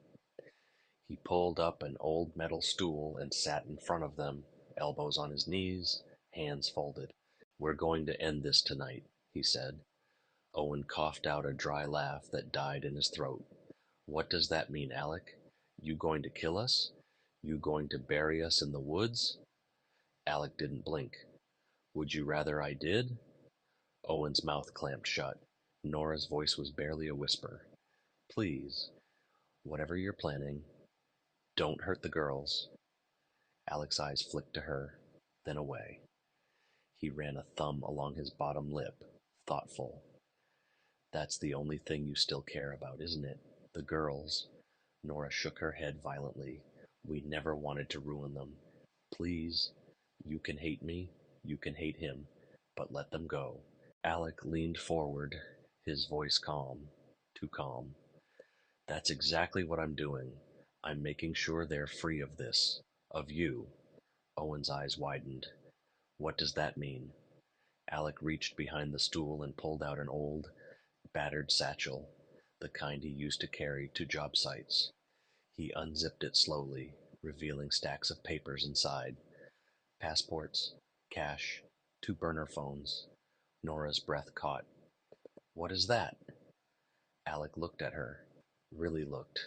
He pulled up an old metal stool and sat in front of them, elbows on his knees, hands folded. "We're going to end this tonight," he said. Owen coughed out a dry laugh that died in his throat. "What does that mean, Alec? You going to kill us? You going to bury us in the woods?" Alec didn't blink. "Would you rather I did?" Owen's mouth clamped shut. Nora's voice was barely a whisper. "Please, whatever you're planning, don't hurt the girls." Alec's eyes flicked to her, then away. He ran a thumb along his bottom lip, thoughtful. "That's the only thing you still care about, isn't it? The girls." Nora shook her head violently. "We never wanted to ruin them. Please, you can hate me, you can hate him, but let them go." Alec leaned forward, his voice calm, too calm. "That's exactly what I'm doing. I'm making sure they're free of this. Of you." Owen's eyes widened. "What does that mean?" Alec reached behind the stool and pulled out an old, battered satchel, the kind he used to carry to job sites. He unzipped it slowly, revealing stacks of papers inside. Passports, cash, 2 burner phones. Nora's breath caught. "What is that?" Alec looked at her, really looked,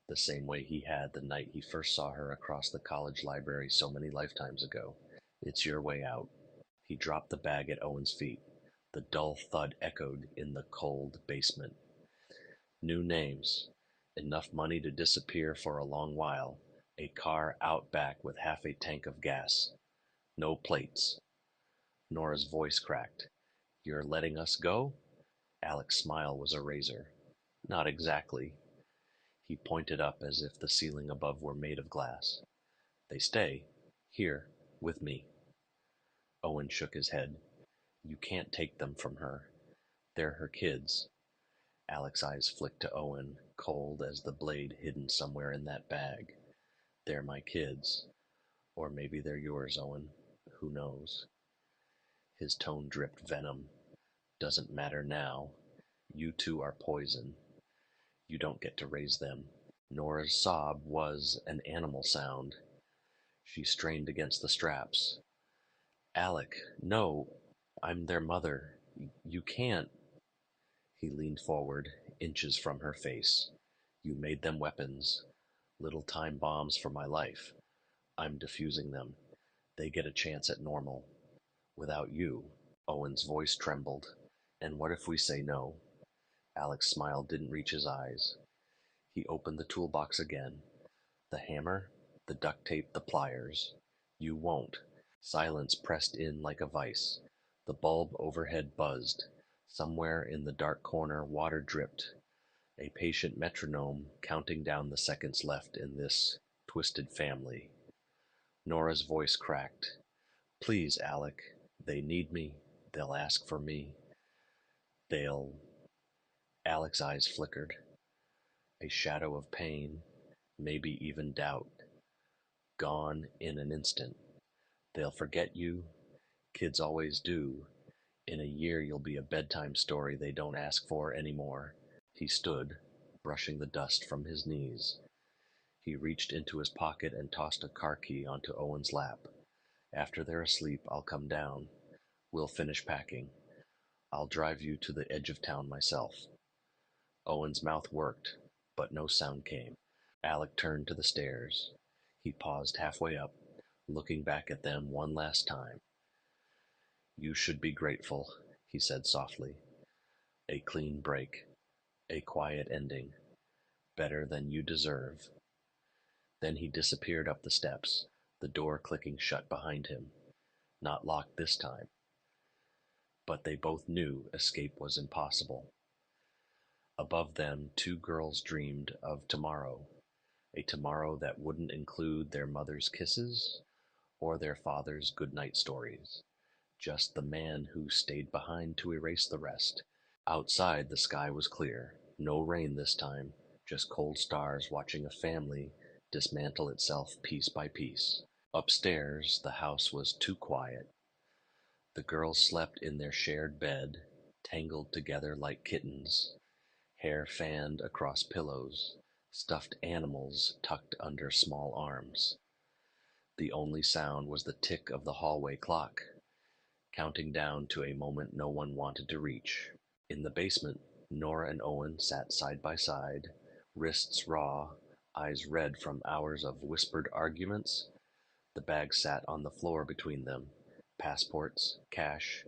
the same way he had the night he first saw her across the college library so many lifetimes ago. "It's your way out." He dropped the bag at Owen's feet. The dull thud echoed in the cold basement. "New names. Enough money to disappear for a long while. A car out back with half a tank of gas. No plates." Nora's voice cracked. "You're letting us go?" Alec's smile was a razor. "Not exactly." He pointed up as if the ceiling above were made of glass. "They stay. Here. With me." Owen shook his head. "You can't take them from her. They're her kids." Alec's eyes flicked to Owen, cold as the blade hidden somewhere in that bag. "They're my kids. Or maybe they're yours, Owen. Who knows?" His tone dripped venom. "Doesn't matter now. You two are poison. You don't get to raise them." Nora's sob was an animal sound. She strained against the straps. "Alec, no. I'm their mother. You can't." He leaned forward, inches from her face. "You made them weapons. Little time bombs for my life. I'm defusing them. They get a chance at normal. Without you." Owen's voice trembled. "And what if we say no?" Alec's smile didn't reach his eyes. He opened the toolbox again. "The hammer, the duct tape, the pliers. You won't." Silence pressed in like a vice. The bulb overhead buzzed. Somewhere in the dark corner water dripped, a patient metronome counting down the seconds left in this twisted family. Nora's voice cracked. "Please, Alec. They need me. They'll ask for me. They'll..." Alec's eyes flickered. A shadow of pain, maybe even doubt. Gone in an instant. "They'll forget you. Kids always do. In a year you'll be a bedtime story they don't ask for anymore." He stood, brushing the dust from his knees. He reached into his pocket and tossed a car key onto Owen's lap. "After they're asleep, I'll come down. We'll finish packing. I'll drive you to the edge of town myself." Owen's mouth worked, but no sound came. Alec turned to the stairs. He paused halfway up, looking back at them one last time. "You should be grateful," he said softly. "A clean break. A quiet ending. Better than you deserve." Then he disappeared up the steps, the door clicking shut behind him. Not locked this time. But they both knew escape was impossible. Above them, 2 girls dreamed of tomorrow, A tomorrow that wouldn't include their mother's kisses or their father's goodnight stories. Just the man who stayed behind to erase the rest. Outside, the sky was clear. No rain this time, just cold stars watching a family dismantle itself piece by piece. Upstairs, the house was too quiet. The girls slept in their shared bed, tangled together like kittens, hair fanned across pillows, stuffed animals tucked under small arms. The only sound was the tick of the hallway clock, counting down to a moment no one wanted to reach. In the basement, Nora and Owen sat side by side, wrists raw, eyes red from hours of whispered arguments. The bag sat on the floor between them, passports, cash,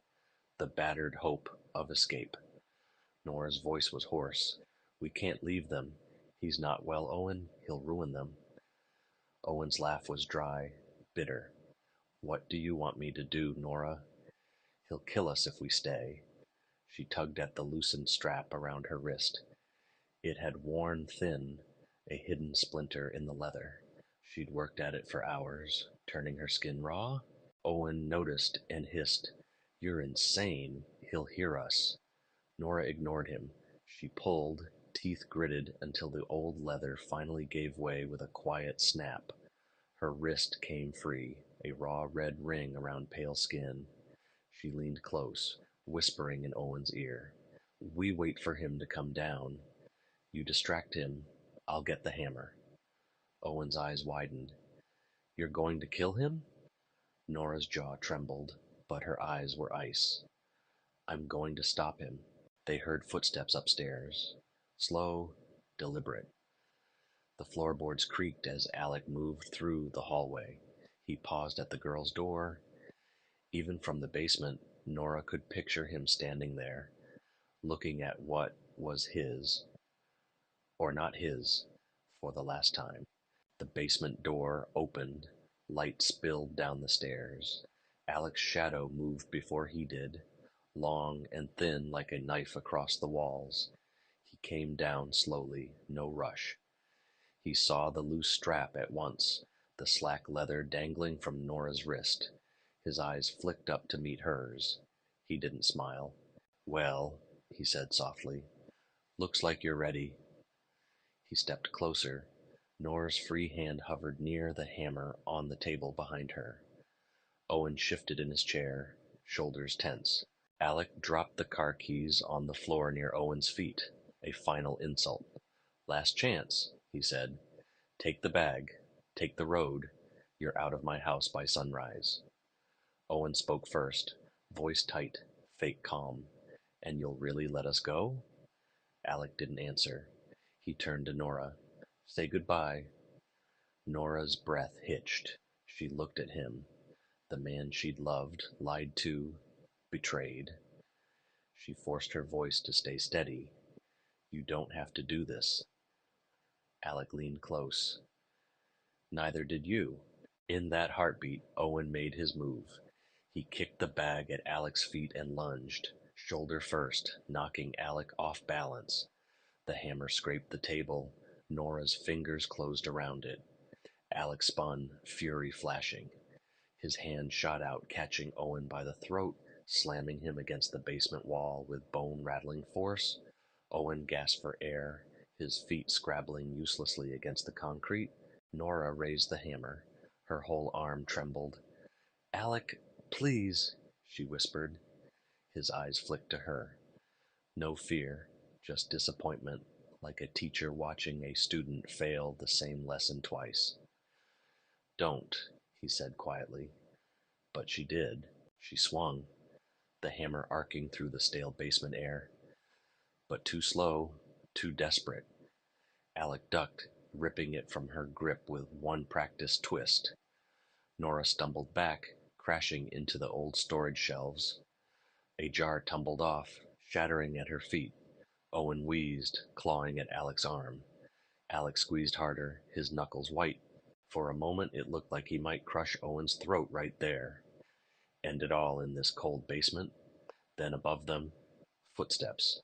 the battered hope of escape. Nora's voice was hoarse. "We can't leave them. He's not well, Owen. He'll ruin them." Owen's laugh was dry, bitter. "What do you want me to do, Nora?" "He'll kill us if we stay." She tugged at the loosened strap around her wrist. It had worn thin, a hidden splinter in the leather. She'd worked at it for hours, turning her skin raw. Owen noticed and hissed, "You're insane. He'll hear us." Nora ignored him. She pulled, teeth gritted until the old leather finally gave way with a quiet snap. Her wrist came free, a raw red ring around pale skin. She leaned close, whispering in Owen's ear, "We wait for him to come down. You distract him. I'll get the hammer." Owen's eyes widened. "You're going to kill him?" Nora's jaw trembled, but her eyes were ice. "I'm going to stop him." They heard footsteps upstairs. Slow, deliberate. The floorboards creaked as Alec moved through the hallway. He paused at the girl's door. Even from the basement, Nora could picture him standing there, looking at what was his, or not his, for the last time. The basement door opened. Light spilled down the stairs. Alec's shadow moved before he did, long and thin like a knife across the walls. He came down slowly, no rush. He saw the loose strap at once, the slack leather dangling from Nora's wrist. His eyes flicked up to meet hers. He didn't smile. "Well," he said softly, "looks like you're ready." He stepped closer. Nora's free hand hovered near the hammer on the table behind her. Owen shifted in his chair, shoulders tense. Alec dropped the car keys on the floor near Owen's feet, a final insult. "Last chance," he said. "Take the bag. Take the road. You're out of my house by sunrise." Owen spoke first, voice tight, fake calm. "And you'll really let us go?" Alec didn't answer. He turned to Nora. "Say goodbye." Nora's breath hitched. She looked at him. The man she'd loved, lied to, betrayed. She forced her voice to stay steady. "You don't have to do this." Alec leaned close. "Neither did you." In that heartbeat, Owen made his move. He kicked the bag at Alec's feet and lunged, shoulder first, knocking Alec off balance. The hammer scraped the table. Nora's fingers closed around it. Alec spun, fury flashing. His hand shot out, catching Owen by the throat, slamming him against the basement wall with bone-rattling force. Owen gasped for air, his feet scrabbling uselessly against the concrete. Nora raised the hammer. Her whole arm trembled. "Alec, please," she whispered. His eyes flicked to her. No fear, just disappointment, like a teacher watching a student fail the same lesson twice. "Don't," he said quietly. But she did. She swung, the hammer arcing through the stale basement air. But too slow, too desperate. Alec ducked, ripping it from her grip with one practiced twist. Nora stumbled back, crashing into the old storage shelves. A jar tumbled off, shattering at her feet. Owen wheezed, clawing at Alec's arm. Alec squeezed harder, his knuckles white. For a moment it looked like he might crush Owen's throat right there. End it all in this cold basement. Then above them, footsteps.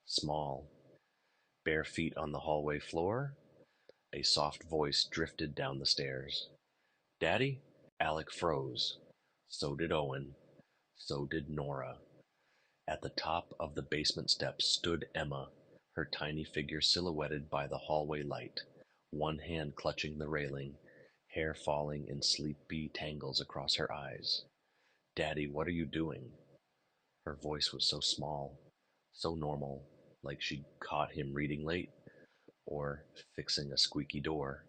Small. Bare feet on the hallway floor. A soft voice drifted down the stairs. "Daddy?" Alec froze. So did Owen. So did Nora. At the top of the basement steps stood Emma, her tiny figure silhouetted by the hallway light, one hand clutching the railing, hair falling in sleepy tangles across her eyes. "Daddy, what are you doing?" Her voice was so small, so normal, like she'd caught him reading late or fixing a squeaky door.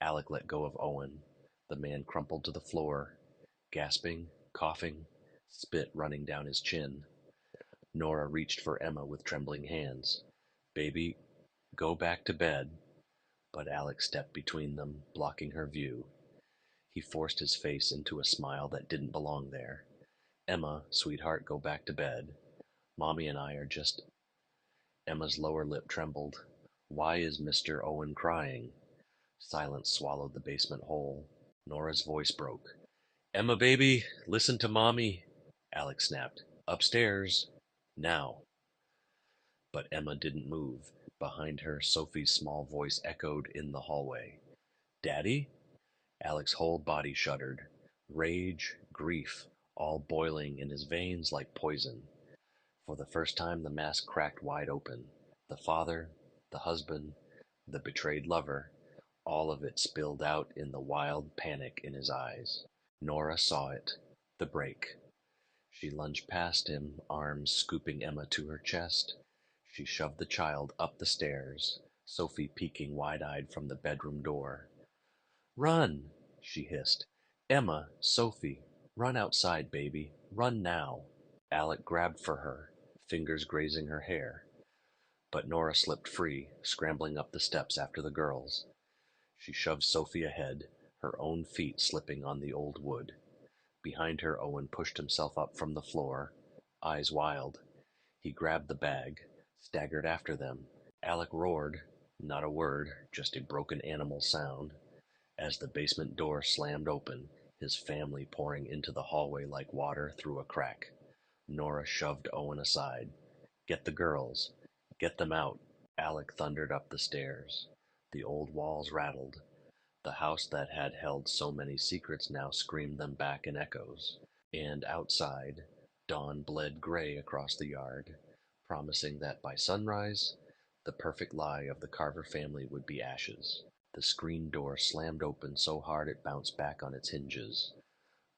Alec let go of Owen. The man crumpled to the floor, gasping, coughing, spit running down his chin. Nora reached for Emma with trembling hands. "Baby, go back to bed." But Alec stepped between them, blocking her view. He forced his face into a smile that didn't belong there. "Emma, sweetheart, go back to bed. Mommy and I are just—" Emma's lower lip trembled. "Why is Mr. Owen crying?" Silence swallowed the basement whole. Nora's voice broke. "Emma, baby, listen to Mommy," Alec snapped. "Upstairs. Now." But Emma didn't move. Behind her, Sophie's small voice echoed in the hallway. "Daddy?" Alec's whole body shuddered. Rage, grief, all boiling in his veins like poison. For the first time the mask cracked wide open. The father, the husband, the betrayed lover, all of it spilled out in the wild panic in his eyes. Nora saw it. The break. She lunged past him, arms scooping Emma to her chest. She shoved the child up the stairs, Sophie peeking wide-eyed from the bedroom door. "Run!" she hissed. "Emma, Sophie, run outside, baby. Run now." Alec grabbed for her, fingers grazing her hair. But Nora slipped free, scrambling up the steps after the girls. She shoved Sophie ahead, her own feet slipping on the old wood. Behind her, Owen pushed himself up from the floor, eyes wild. He grabbed the bag, staggered after them. Alec roared, not a word, just a broken animal sound. As the basement door slammed open, his family pouring into the hallway like water through a crack. Nora shoved Owen aside. "Get the girls. Get them out." Alec thundered up the stairs. The old walls rattled. The house that had held so many secrets now screamed them back in echoes. And outside, dawn bled gray across the yard, promising that by sunrise, the perfect lie of the Carver family would be ashes. The screen door slammed open so hard it bounced back on its hinges.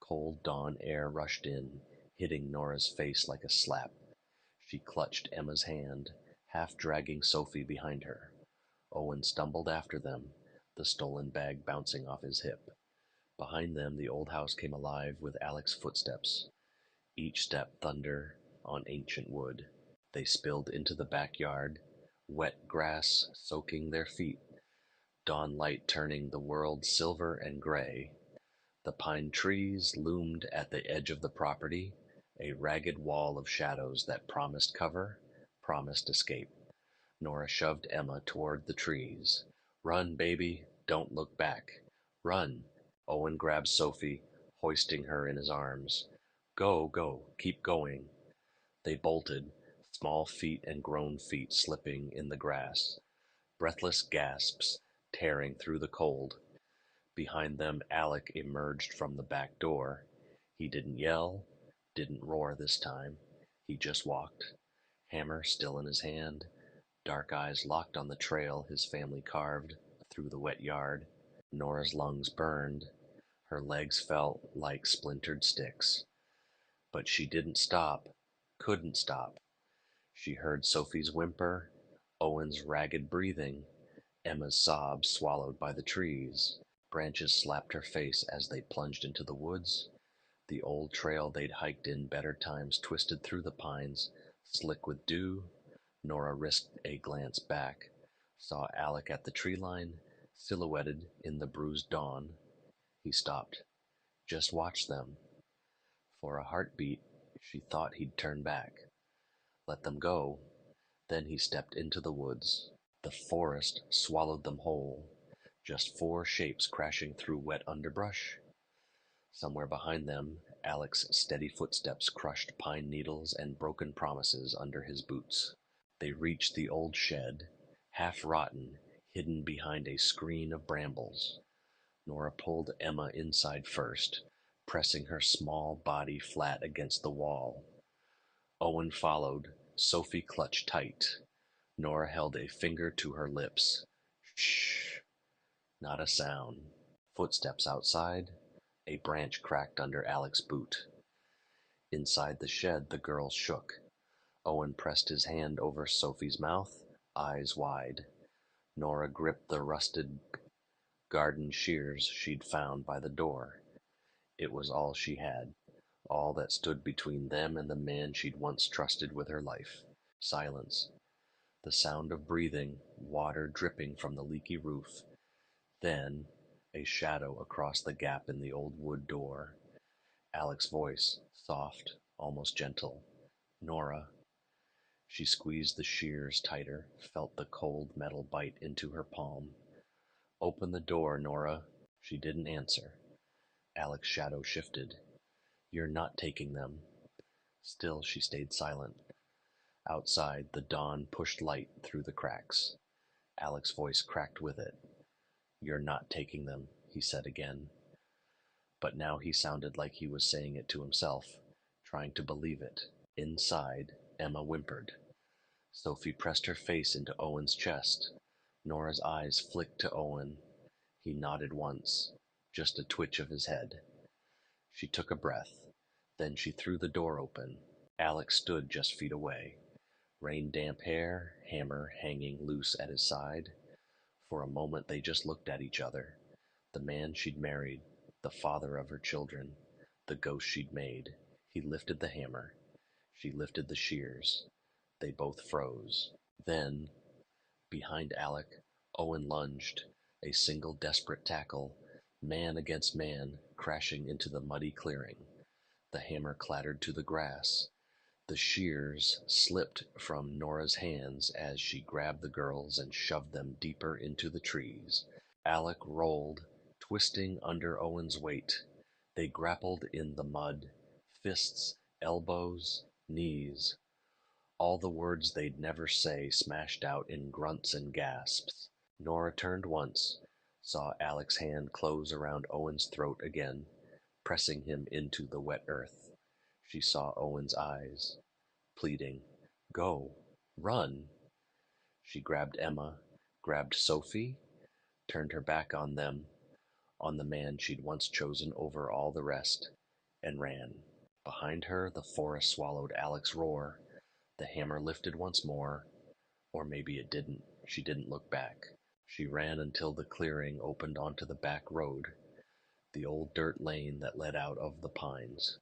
Cold dawn air rushed in, hitting Nora's face like a slap. She clutched Emma's hand, half dragging Sophie behind her. Owen stumbled after them, the stolen bag bouncing off his hip. Behind them, the old house came alive with Alec's footsteps, each step thunder on ancient wood. They spilled into the backyard, wet grass soaking their feet, dawn light turning the world silver and gray. The pine trees loomed at the edge of the property, a ragged wall of shadows that promised cover, promised escape. Nora shoved Emma toward the trees. "Run, baby, don't look back. Run." Owen grabbed Sophie, hoisting her in his arms. "Go, go, keep going." They bolted, small feet and grown feet slipping in the grass, breathless gasps tearing through the cold. Behind them, Alec emerged from the back door. He didn't yell, didn't roar this time. He just walked, hammer still in his hand, dark eyes locked on the trail his family carved through the wet yard. Nora's lungs burned. Her legs felt like splintered sticks. But she didn't stop, couldn't stop. She heard Sophie's whimper, Owen's ragged breathing, Emma's sobs swallowed by the trees. Branches slapped her face as they plunged into the woods. The old trail they'd hiked in better times twisted through the pines, slick with dew. Nora risked a glance back, saw Alec at the tree line, silhouetted in the bruised dawn. He stopped. Just watched them. For a heartbeat, she thought he'd turn back, let them go. Then he stepped into the woods. The forest swallowed them whole, just four shapes crashing through wet underbrush. Somewhere behind them, Alec's steady footsteps crushed pine needles and broken promises under his boots. They reached the old shed, half rotten, hidden behind a screen of brambles. Nora pulled Emma inside first, pressing her small body flat against the wall. Owen followed. Sophie clutched tight. Nora held a finger to her lips. Shh, not a sound. Footsteps outside. A branch cracked under Alec's boot. Inside the shed, the girls shook. Owen pressed his hand over Sophie's mouth, eyes wide. Nora gripped the rusted garden shears she'd found by the door. It was all she had, all that stood between them and the man she'd once trusted with her life. Silence. The sound of breathing, water dripping from the leaky roof. Then, a shadow across the gap in the old wood door. Alec's voice, soft, almost gentle. Nora. She squeezed the shears tighter, felt the cold metal bite into her palm. Open the door, Nora. She didn't answer. Alec's shadow shifted. You're not taking them. Still she stayed silent. Outside, the dawn pushed light through the cracks. Alec's voice cracked with it. You're not taking them, he said again. But now he sounded like he was saying it to himself, trying to believe it. Inside, Emma whimpered. Sophie pressed her face into Owen's chest. Nora's eyes flicked to Owen. He nodded once, just a twitch of his head. She took a breath. Then she threw the door open. Alec stood just feet away, rain-damp hair, hammer hanging loose at his side. For a moment they just looked at each other. The man she'd married, the father of her children, the ghost she'd made. He lifted the hammer. She lifted the shears. They both froze. Then, behind Alec, Owen lunged, a single desperate tackle, man against man, crashing into the muddy clearing. The hammer clattered to the grass. The shears slipped from Nora's hands as she grabbed the girls and shoved them deeper into the trees. Alec rolled, twisting under Owen's weight. They grappled in the mud, fists, elbows, knees. All the words they'd never say smashed out in grunts and gasps. Nora turned once, saw Alec's hand close around Owen's throat again, pressing him into the wet earth. She saw Owen's eyes, pleading, Go, run. She grabbed Emma, grabbed Sophie, turned her back on them, on the man she'd once chosen over all the rest, and ran. Behind her, the forest swallowed Alec's roar. The hammer lifted once more, or maybe it didn't. She didn't look back. She ran until the clearing opened onto the back road, the old dirt lane that led out of the pines.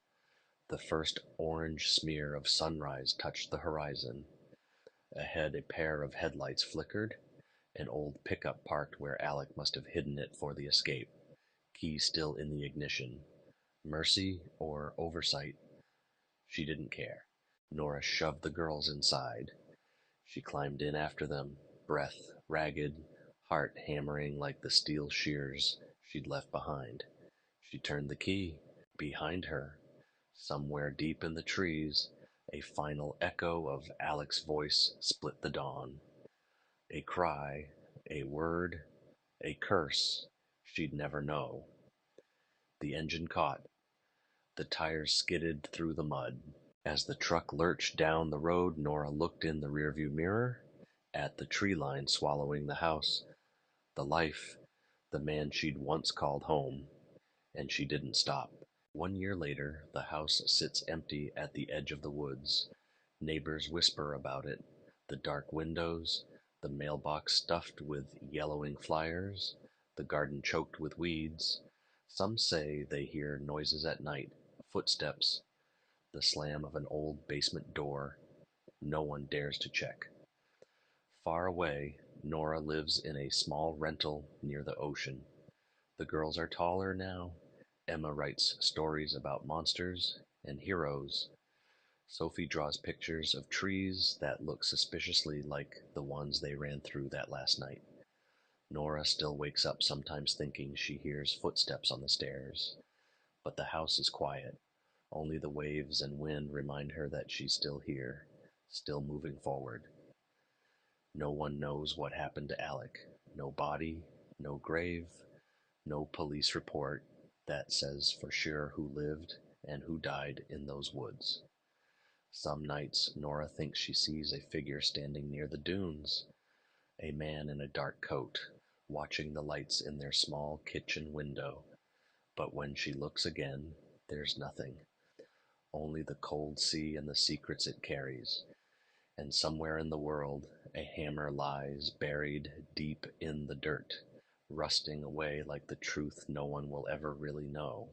The first orange smear of sunrise touched the horizon. Ahead, a pair of headlights flickered, an old pickup parked where Alec must have hidden it for the escape, key still in the ignition. Mercy or oversight? She didn't care. Nora shoved the girls inside. She climbed in after them, breath ragged, heart hammering like the steel shears she'd left behind. She turned the key. Behind her, somewhere deep in the trees, a final echo of Alec's voice split the dawn. A cry, a word, a curse she'd never know. The engine caught. The tires skidded through the mud. As the truck lurched down the road, Nora looked in the rearview mirror at the tree line swallowing the house, the life, the man she'd once called home, and she didn't stop. 1 year later, the house sits empty at the edge of the woods. Neighbors whisper about it, the dark windows, the mailbox stuffed with yellowing flyers, the garden choked with weeds. Some say they hear noises at night, footsteps, the slam of an old basement door. No one dares to check. Far away, Nora lives in a small rental near the ocean. The girls are taller now. Emma writes stories about monsters and heroes. Sophie draws pictures of trees that look suspiciously like the ones they ran through that last night. Nora still wakes up sometimes thinking she hears footsteps on the stairs. But the house is quiet. Only the waves and wind remind her that she's still here, still moving forward. No one knows what happened to Alec. No body, no grave, no police report that says for sure who lived and who died in those woods. Some nights Nora thinks she sees a figure standing near the dunes, a man in a dark coat, watching the lights in their small kitchen window. But when she looks again, there's nothing, only the cold sea and the secrets it carries. And somewhere in the world, a hammer lies buried deep in the dirt, rusting away like the truth no one will ever really know.